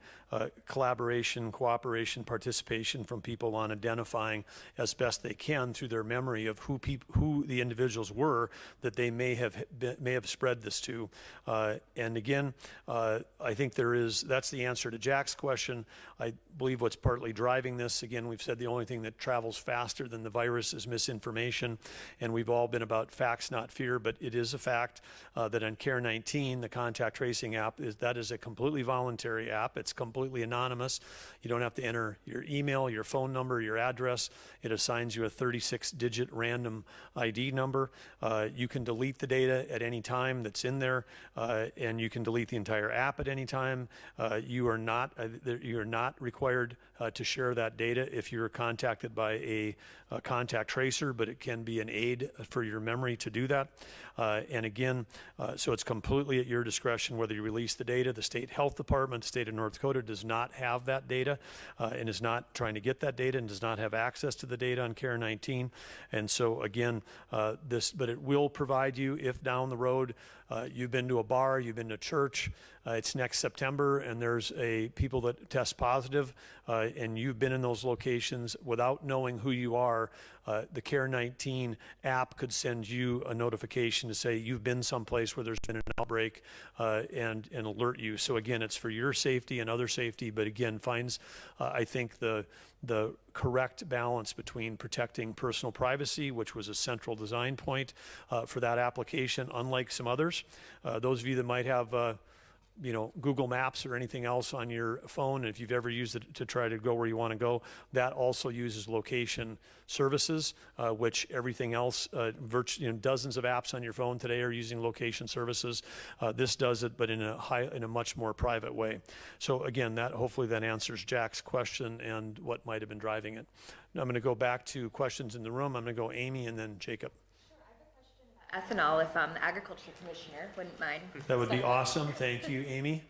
collaboration, cooperation, participation from people on identifying as best they can through their memory of who the individuals were that they may have spread this to. And again, I think that's the answer to Jack's question. I believe what's partly driving this, again, we've said the only thing that travels faster than the virus is misinformation, and we've all been about facts, not fear, but it is a fact that on Care19, the contact tracing app, that is a completely voluntary app. It's completely anonymous. You don't have to enter your email, your phone number, your address. It assigns you a 36-digit random ID number. You can delete the data at any time that's in there, and you can delete the entire app at any time. You are not required to share that data if you're contacted by a contact tracer, but it can be an aid for your memory to do that. And again, so it's completely at your discretion whether you release the data. The state health department, the state of North Dakota, does not have that data and is not trying to get that data and does not have access to the data on Care19. And so again, but it will provide you, if down the road You've been to a bar, you've been to church, it's next September, and there's people that test positive, and you've been in those locations without knowing who you are. The Care19 app could send you a notification to say you've been someplace where there's been an outbreak, and alert you. So again, it's for your safety and other safety, but again, finds, I think, the correct balance between protecting personal privacy, which was a central design point for that application, unlike some others. Those of you that might have Google Maps or anything else on your phone, and if you've ever used it to try to go where you want to go, that also uses location services, which everything else, dozens of apps on your phone today are using location services. This does it, but in a much more private way. So again, hopefully that answers Jack's question and what might have been driving it. Now I'm going to go back to questions in the room. I'm going to go Amy and then Jacob. Ethanol, if the Agriculture Commissioner wouldn't mind. That would be awesome. Thank you, Amy.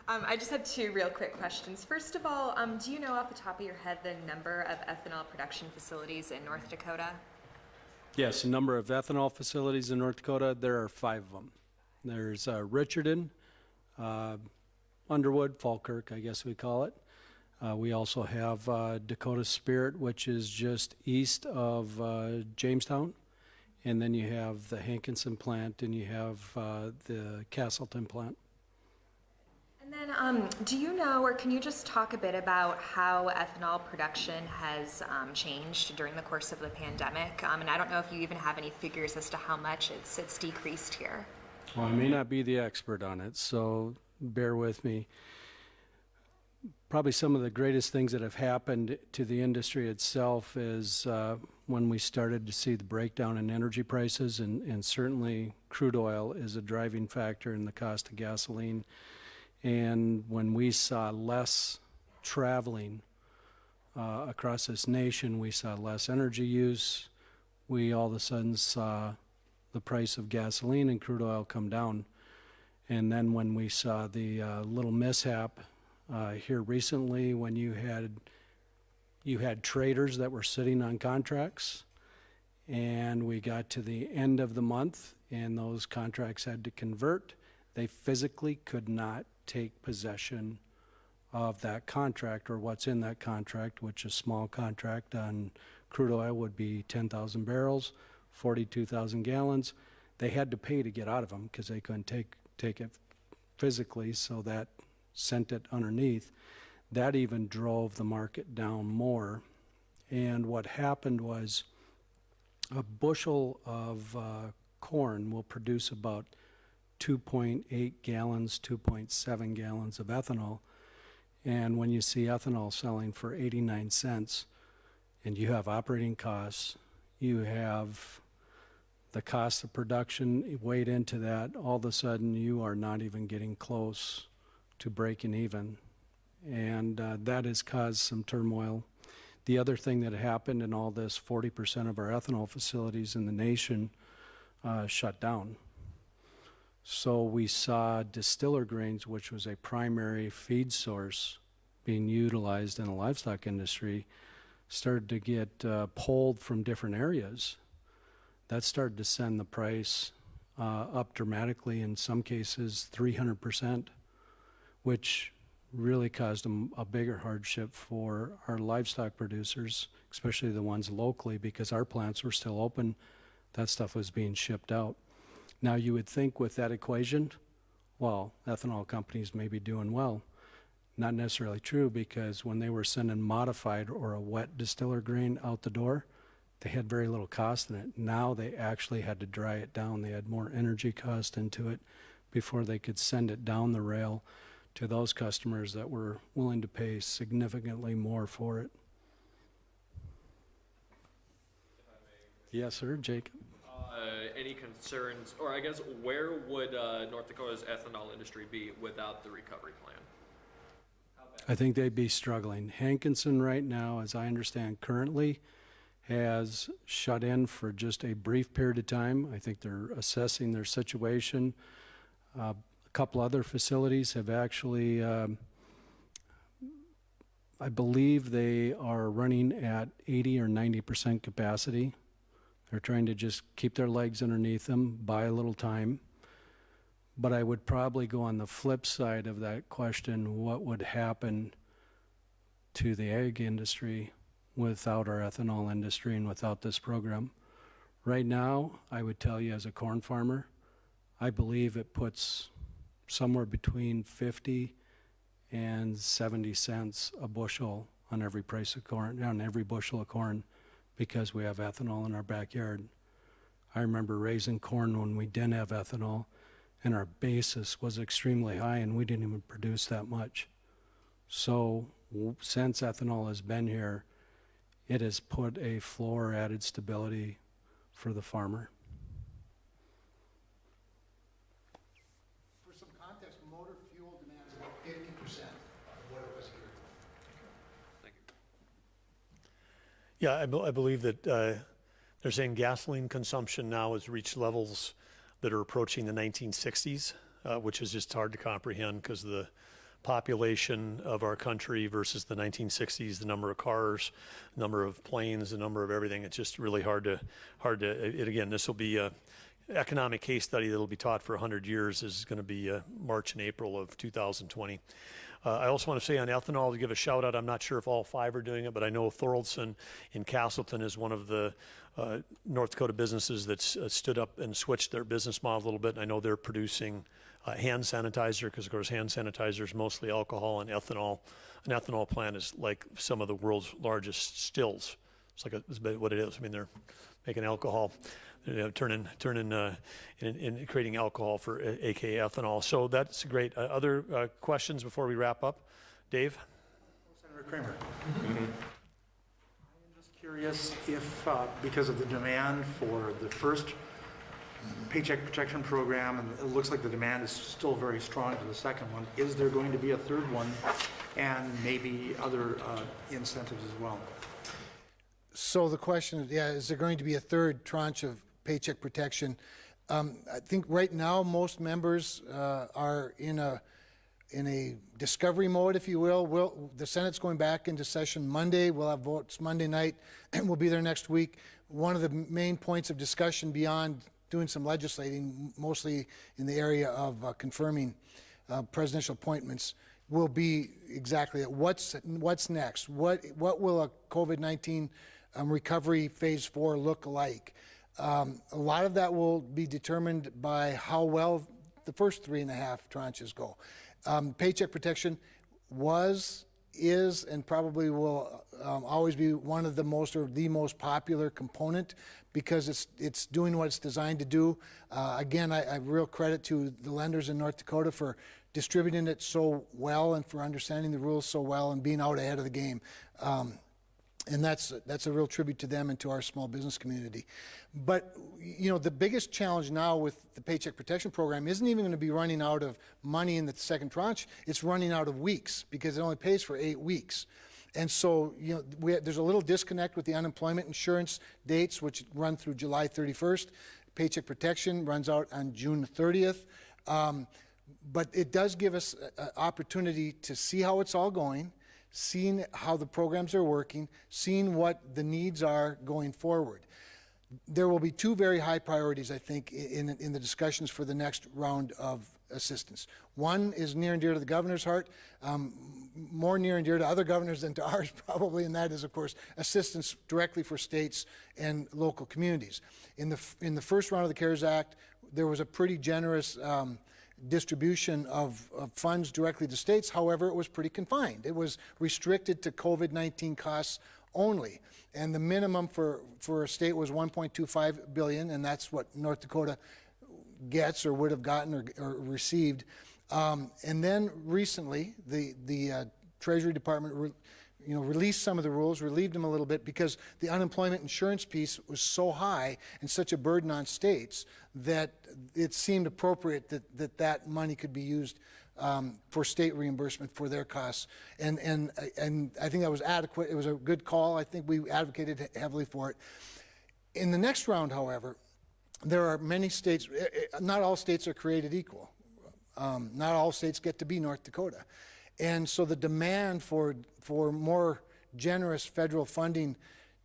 I just had two real quick questions. First of all, do you know off the top of your head the number of ethanol production facilities in North Dakota? Yes, a number of ethanol facilities in North Dakota. There are 5 of them. There's Richardson, Underwood, Falkirk, I guess we call it. We also have Dakota Spirit, which is just east of Jamestown. And then you have the Hankinson plant, and you have the Castleton plant. And then do you know, or can you just talk a bit about how ethanol production has changed during the course of the pandemic? And I don't know if you even have any figures as to how much it's decreased here. Well, I may not be the expert on it, so bear with me. Probably some of the greatest things that have happened to the industry itself is when we started to see the breakdown in energy prices, and certainly crude oil is a driving factor in the cost of gasoline. And when we saw less traveling across this nation, we saw less energy use. We all of a sudden saw the price of gasoline and crude oil come down. And then when we saw the little mishap here recently, when you had traders that were sitting on contracts, and we got to the end of the month and those contracts had to convert, they physically could not take possession of that contract or what's in that contract, which a small contract on crude oil would be 10,000 barrels, 42,000 gallons. They had to pay to get out of them because they couldn't take it physically, so that sent it underneath. That even drove the market down more. And what happened was a bushel of corn will produce about 2.8 gallons, 2.7 gallons of ethanol. And when you see ethanol selling for 89 cents, and you have operating costs, you have the cost of production weighed into that, all of a sudden you are not even getting close to breaking even. And that has caused some turmoil. The other thing that happened in all this, 40% of our ethanol facilities in the nation shut down. So we saw distiller grains, which was a primary feed source being utilized in the livestock industry, started to get pulled from different areas. That started to send the price up dramatically, in some cases 300%, which really caused a bigger hardship for our livestock producers, especially the ones locally, because our plants were still open. That stuff was being shipped out. Now you would think with that equation, well, ethanol companies may be doing well. Not necessarily true, because when they were sending modified or a wet distiller grain out the door, they had very little cost in it. Now they actually had to dry it down. They had more energy cost into it before they could send it down the rail to those customers that were willing to pay significantly more for it. Yes, sir, Jacob. Any concerns, or I guess, where would North Dakota's ethanol industry be without the recovery plan? I think they'd be struggling. Hankinson right now, as I understand currently, has shut in for just a brief period of time. I think they're assessing their situation. A couple other facilities have actually I believe they are running at 80 or 90% capacity. They're trying to just keep their legs underneath them, buy a little time. But I would probably go on the flip side of that question, what would happen to the ag industry without our ethanol industry and without this program? Right now, I would tell you as a corn farmer, I believe it puts somewhere between 50 and 70 cents a bushel on every price of corn, on every bushel of corn, because we have ethanol in our backyard. I remember raising corn when we didn't have ethanol, and our basis was extremely high, and we didn't even produce that much. So since ethanol has been here, it has put a floor added stability for the farmer. For some context, motor fuel demand is about 50% of what it was here. Thank you. Yeah, I believe that they're saying gasoline consumption now has reached levels that are approaching the 1960s, which is just hard to comprehend because of the population of our country versus the 1960s, the number of cars, number of planes, the number of everything. It's just really hard to, again, this will be a economic case study that'll be taught for 100 years. This is going to be March and April of 2020. I also want to say on ethanol, to give a shout out, I'm not sure if all 5 are doing it, but I know Thoroldson in Castleton is one of the North Dakota businesses that's stood up and switched their business model a little bit. And I know they're producing hand sanitizer, because of course hand sanitizer is mostly alcohol and ethanol. An ethanol plant is like some of the world's largest stills. It's like it's what it is. I mean, they're making alcohol, turning in creating alcohol for aka ethanol. So that's great. Other questions before we wrap up? Dave? Senator Kramer. I am just curious if, because of the demand for the first Paycheck Protection Program, and it looks like the demand is still very strong for the second one, is there going to be a third one and maybe other incentives as well? So the question is, yeah, is there going to be a third tranche of paycheck protection? I think right now most members are in a discovery mode, if you will. The Senate's going back into session Monday. We'll have votes Monday night, and we'll be there next week. One of the main points of discussion beyond doing some legislating, mostly in the area of confirming presidential appointments, will be exactly that. What's next? What will a COVID-19 recovery phase 4 look like? A lot of that will be determined by how well the first 3.5 tranches go. Paycheck protection was, is, and probably will always be one of the most, or the most popular component, because it's doing what it's designed to do. Again, I real credit to the lenders in North Dakota for distributing it so well and for understanding the rules so well and being out ahead of the game. And that's a real tribute to them and to our small business community. But, you know, the biggest challenge now with the Paycheck Protection Program isn't even going to be running out of money in the second tranche. It's running out of weeks, because it only pays for 8 weeks. And so, you know, there's a little disconnect with the unemployment insurance dates, which run through July 31st. Paycheck protection runs out on June 30th. But it does give us an opportunity to see how it's all going, seeing how the programs are working, seeing what the needs are going forward. There will be 2 very high priorities, I think, in the discussions for the next round of assistance. One is near and dear to the governor's heart, more near and dear to other governors than to ours probably, and that is, of course, assistance directly for states and local communities. In the first round of the CARES Act, there was a pretty generous distribution of funds directly to states. However, it was pretty confined. It was restricted to COVID-19 costs only. And the minimum for a state was $1.25 billion, and that's what North Dakota gets or would have gotten or received. And then recently, the Treasury Department released some of the rules, relieved them a little bit, because the unemployment insurance piece was so high and such a burden on states that it seemed appropriate that money could be used for state reimbursement for their costs. And I think that was adequate. It was a good call. I think we advocated heavily for it. In the next round, however, there are many states, not all states are created equal. Not all states get to be North Dakota. And so the demand for more generous federal funding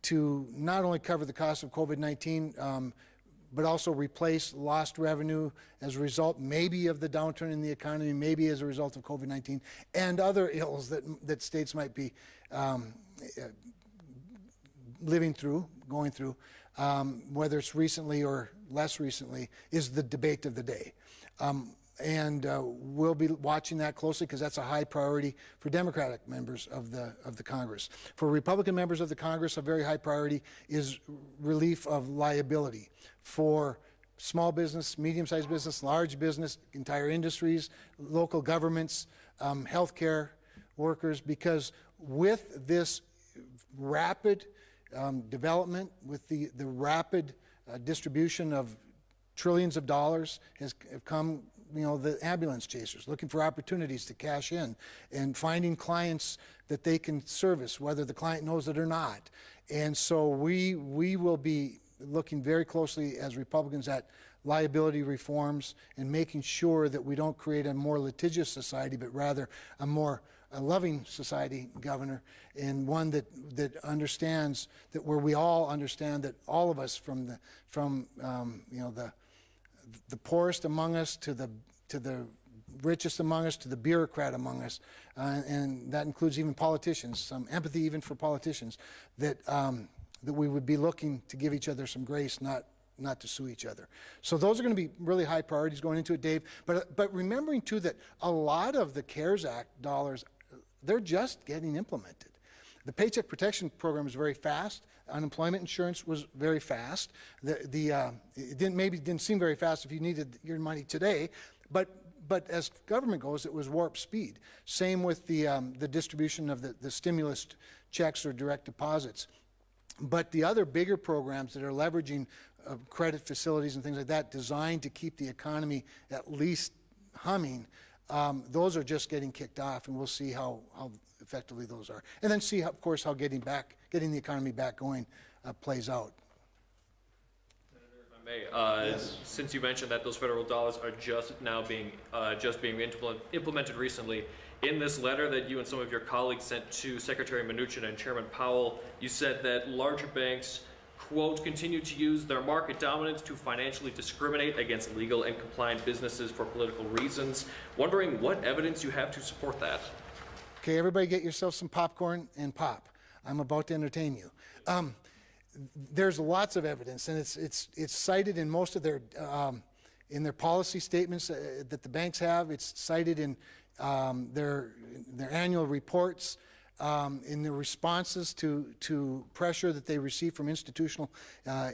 to not only cover the cost of COVID-19, but also replace lost revenue as a result maybe of the downturn in the economy, maybe as a result of COVID-19, and other ills that states might be going through, whether it's recently or less recently, is the debate of the day. And we'll be watching that closely because that's a high priority for Democratic members of the Congress. For Republican members of the Congress, a very high priority is relief of liability for small business, medium-sized business, large business, entire industries, local governments, healthcare workers, because with this rapid development, with the rapid distribution of trillions of dollars have come, the ambulance chasers looking for opportunities to cash in and finding clients that they can service, whether the client knows it or not. And so we will be looking very closely as Republicans at liability reforms and making sure that we don't create a more litigious society, but rather a more loving society, Governor, and one that understands that, where we all understand that all of us, from the poorest among us to the richest among us to the bureaucrat among us, and that includes even politicians, some empathy even for politicians, that we would be looking to give each other some grace, not to sue each other. So those are going to be really high priorities going into it, Dave. But remembering too that a lot of the CARES Act dollars, they're just getting implemented. The Paycheck Protection Program is very fast. Unemployment insurance was very fast. It didn't seem very fast if you needed your money today, but as government goes, it was warp speed. Same with the distribution of the stimulus checks or direct deposits. But the other bigger programs that are leveraging credit facilities and things like that designed to keep the economy at least humming, those are just getting kicked off, and we'll see how effectively those are. And then see, of course, how getting the economy back going plays out. Senator, if I may, Yes. Since you mentioned that those federal dollars are just now being implemented recently, in this letter that you and some of your colleagues sent to Secretary Mnuchin and Chairman Powell, you said that larger banks, quote, continue to use their market dominance to financially discriminate against legal and compliant businesses for political reasons. Wondering what evidence you have to support that. Okay, everybody get yourself some popcorn and pop. I'm about to entertain you. There's lots of evidence, and it's cited in most of their policy statements that the banks have. It's cited in their annual reports, in their responses to pressure that they receive from institutional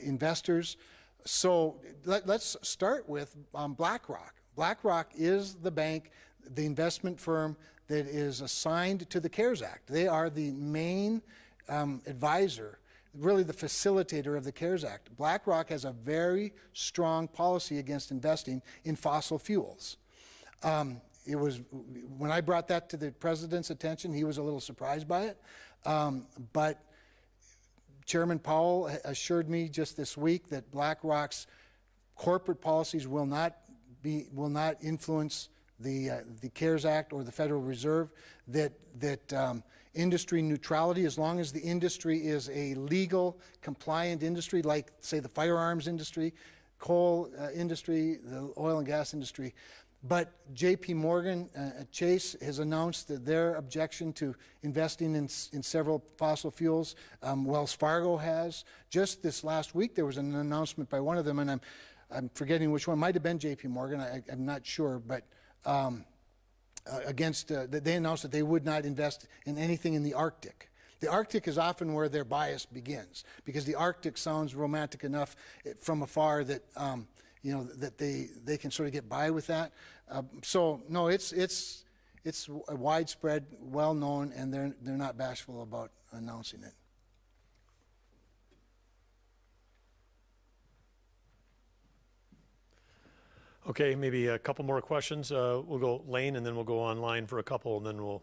investors. So let's start with BlackRock. BlackRock is the bank, the investment firm that is assigned to the CARES Act. They are the main advisor, really the facilitator of the CARES Act. BlackRock has a very strong policy against investing in fossil fuels. It was, when I brought that to the president's attention, he was a little surprised by it. But Chairman Powell assured me just this week that BlackRock's corporate policies will not influence the CARES Act or the Federal Reserve, that industry neutrality, as long as the industry is a legal, compliant industry, like, say, the firearms industry, coal industry, the oil and gas industry. But J.P. Morgan Chase has announced that their objection to investing in several fossil fuels. Wells Fargo has. Just this last week, there was an announcement by one of them, and I'm forgetting which one. Might have been J.P. Morgan. I'm not sure, but they announced that they would not invest in anything in the Arctic. The Arctic is often where their bias begins, because the Arctic sounds romantic enough from afar that that they can sort of get by with that. So no, it's widespread, well known, and they're not bashful about announcing it. Okay, maybe a couple more questions. We'll go Lane, and then we'll go online for a couple, and then we'll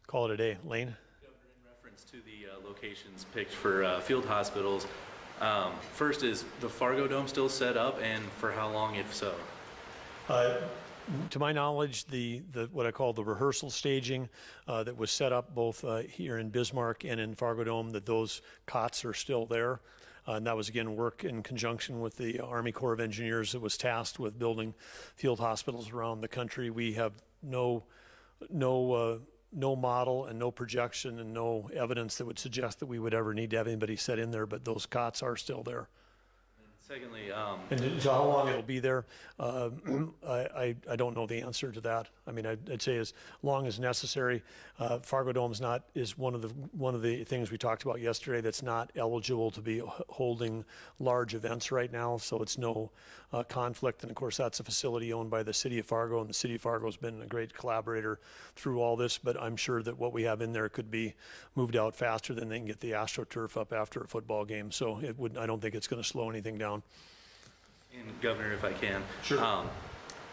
call it a day. Lane? Governor, in reference to the locations picked for field hospitals, first, is the Fargo Dome still set up, and for how long, if so? To my knowledge, the what I call the rehearsal staging that was set up both here in Bismarck and in Fargo Dome, that those cots are still there. And that was, again, work in conjunction with the Army Corps of Engineers that was tasked with building field hospitals around the country. We have no model and no projection and no evidence that would suggest that we would ever need to have anybody set in there, but those cots are still there. Secondly, And so how long it'll be there, I don't know the answer to that. I mean, I'd say as long as necessary. Fargo Dome's is one of the things we talked about yesterday that's not eligible to be holding large events right now, so it's no conflict. And of course, that's a facility owned by the city of Fargo, and the city of Fargo has been a great collaborator through all this, but I'm sure that what we have in there could be moved out faster than they can get the AstroTurf up after a football game. So I don't think it's going to slow anything down. and Governor, if I can. Sure.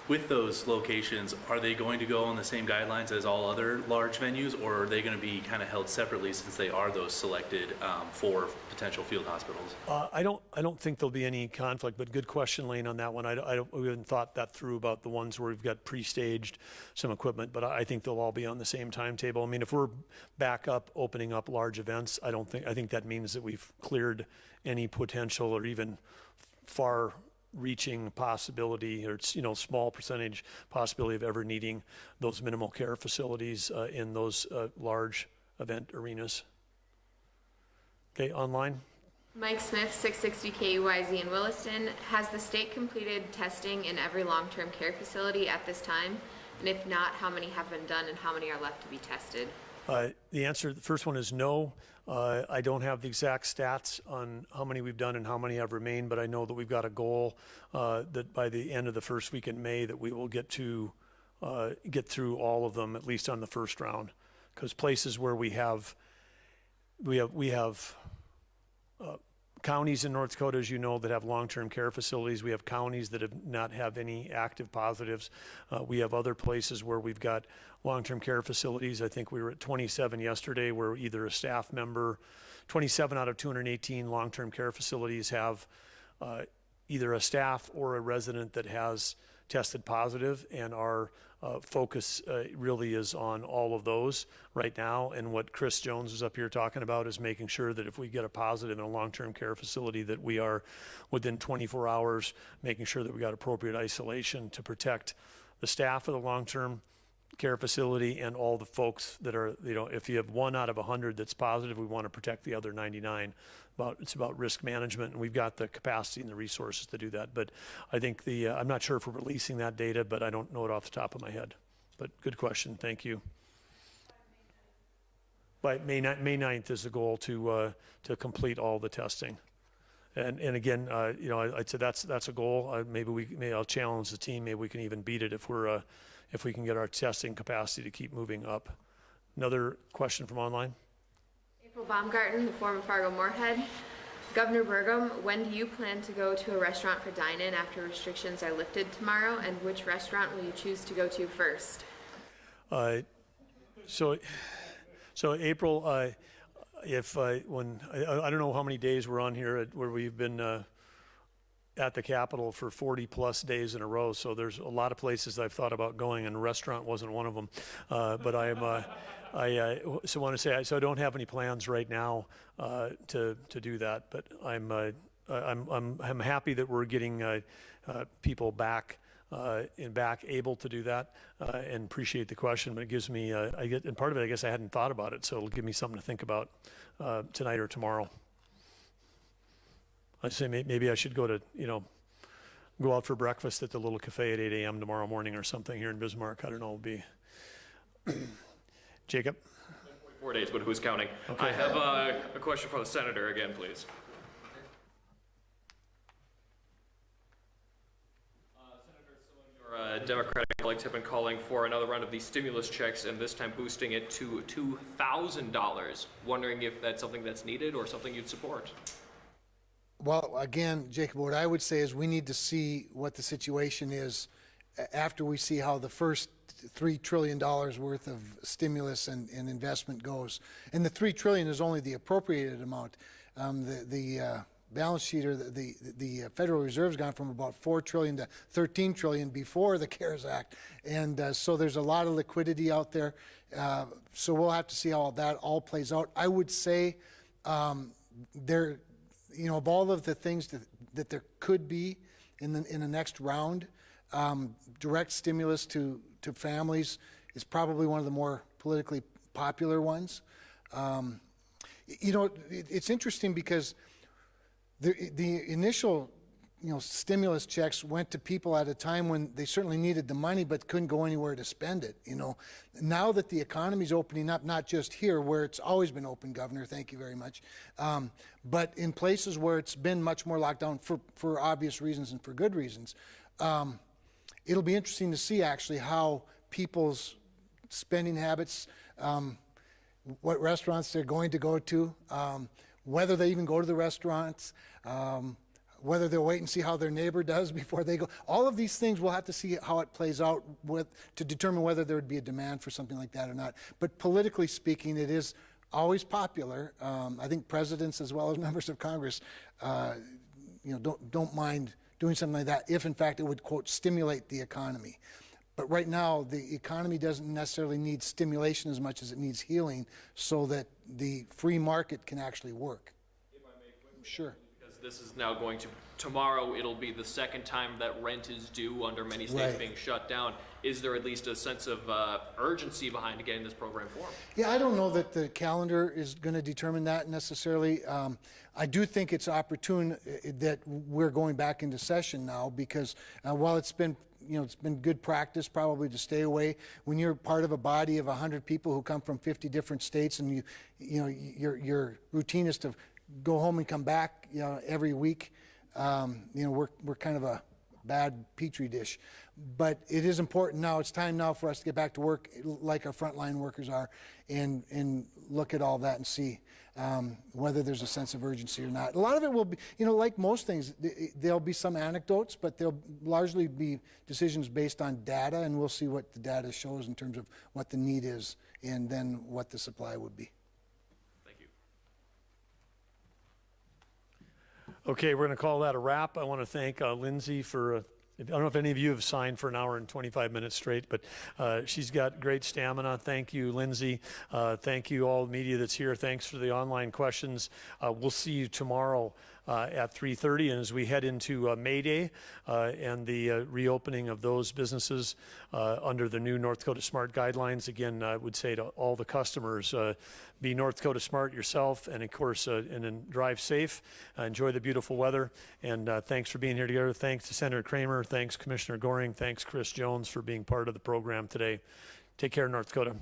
With those locations, are they going to go on the same guidelines as all other large venues, or are they going to be kind of held separately since they are those selected for potential field hospitals? I don't think there'll be any conflict, but good question, Lane, on that one. We haven't thought that through about the ones where we've got pre-staged some equipment, but I think they'll all be on the same timetable. I mean, if we're back up, opening up large events, I think that means that we've cleared any potential or even far-reaching possibility, or small percentage possibility of ever needing those minimal care facilities in those large event arenas. Okay, online. Mike Smith, 660 KUYZ in Williston. Has the state completed testing in every long-term care facility at this time? And if not, how many have been done and how many are left to be tested? The answer, the first one is no. I don't have the exact stats on how many we've done and how many have remained, but I know that we've got a goal that by the end of the first week in May that we will get through all of them, at least on the first round. Because places where we have counties in North Dakota, as you know, that have long-term care facilities. We have counties that have not have any active positives. We have other places where we've got long-term care facilities. I think we were at 27 yesterday, where either a staff member, 27 out of 218 long-term care facilities have either a staff or a resident that has tested positive, and our focus really is on all of those right now. And what Chris Jones was up here talking about is making sure that if we get a positive in a long-term care facility, that we are within 24 hours making sure that we got appropriate isolation to protect the staff of the long-term care facility and all the folks that are, if you have 1 out of 100 that's positive, we want to protect the other 99. It's about risk management, and we've got the capacity and the resources to do that. But I think I'm not sure if we're releasing that data, but I don't know it off the top of my head. But good question, thank you. By May 9th is the goal to complete all the testing. And again, I'd say that's a goal. Maybe I'll challenge the team. Maybe we can even beat it if we can get our testing capacity to keep moving up. Another question from online. April Baumgarten, the former Fargo Moorhead. Governor Burgum, when do you plan to go to a restaurant for dine-in after restrictions are lifted tomorrow, and which restaurant will you choose to go to first? So April, I don't know how many days we're on here where we've been at the Capitol for 40 plus days in a row. So there's a lot of places I've thought about going, and a restaurant wasn't one of them. But I want to say, so I don't have any plans right now to do that. But I'm happy that we're getting people back able to do that, and appreciate the question. But it gives me and part of it, I guess I hadn't thought about it, so it'll give me something to think about tonight or tomorrow. I say maybe I should go out for breakfast at the little cafe at 8 a.m. tomorrow morning or something here in Bismarck. I don't know, it'll be. Jacob? 4 days, but who's counting? Okay. I have a question for the senator again, please. Senator, some of your Democratic colleagues have been calling for another round of these stimulus checks, and this time boosting it to $2,000. Wondering if that's something that's needed or something you'd support. Well, again, Jacob, what I would say is we need to see what the situation is after we see how the first $3 trillion worth of stimulus and investment goes. And the $3 trillion is only the appropriated amount. The balance sheet, or the Federal Reserve's gone from about 4 trillion to 13 trillion before the CARES Act. And so there's a lot of liquidity out there. So we'll have to see how that all plays out. I would say there, you know, of all of the things that there could be in the next round, direct stimulus to families is probably one of the more politically popular ones. You know, it's interesting because the initial, you know, stimulus checks went to people at a time when they certainly needed the money but couldn't go anywhere to spend it. You know, now that the economy's opening up, not just here where it's always been open, Governor, thank you very much, but in places where it's been much more locked down for obvious reasons and for good reasons, it'll be interesting to see actually how people's spending habits, what restaurants they're going to go to, whether they even go to the restaurants, whether they'll wait and see how their neighbor does before they go. All of these things, we'll have to see how it plays out to determine whether there would be a demand for something like that or not. But politically speaking, it is always popular. I think presidents as well as members of Congress, you know, don't mind doing something like that if, in fact, it would, quote, stimulate the economy. But right now, the economy doesn't necessarily need stimulation as much as it needs healing so that the free market can actually work. If I may quickly, Sure. because this is now going to, tomorrow it'll be the second time that rent is due under many states Right. being shut down. Is there at least a sense of urgency behind getting this program formed? Yeah, I don't know that the calendar is going to determine that necessarily. I do think it's opportune that we're going back into session now because while it's been, you know, it's been good practice probably to stay away when you're part of a body of 100 people who come from 50 different states, and you know, your routine is to go home and come back, you know, every week. You know, we're kind of a bad petri dish, but it is important now. It's time now for us to get back to work like our frontline workers are, and look at all that and see whether there's a sense of urgency or not. A lot of it will be, you know, like most things, there'll be some anecdotes, but they'll largely be decisions based on data, and we'll see what the data shows in terms of what the need is and then what the supply would be. Thank you. Okay, we're going to call that a wrap. I want to thank Lindsay for, I don't know if any of you have signed for an hour and 25 minutes straight, but she's got great stamina. Thank you, Lindsay. Thank you, all the media that's here. Thanks for the online questions. We'll see you tomorrow at 3:30, and as we head into May Day and the reopening of those businesses under the new North Dakota Smart guidelines, again, I would say to all the customers, be North Dakota Smart yourself, and of course, and then drive safe, enjoy the beautiful weather, and thanks for being here together. Thanks to Senator Kramer, thanks Commissioner Goring, thanks Chris Jones for being part of the program today. Take care, North Dakota.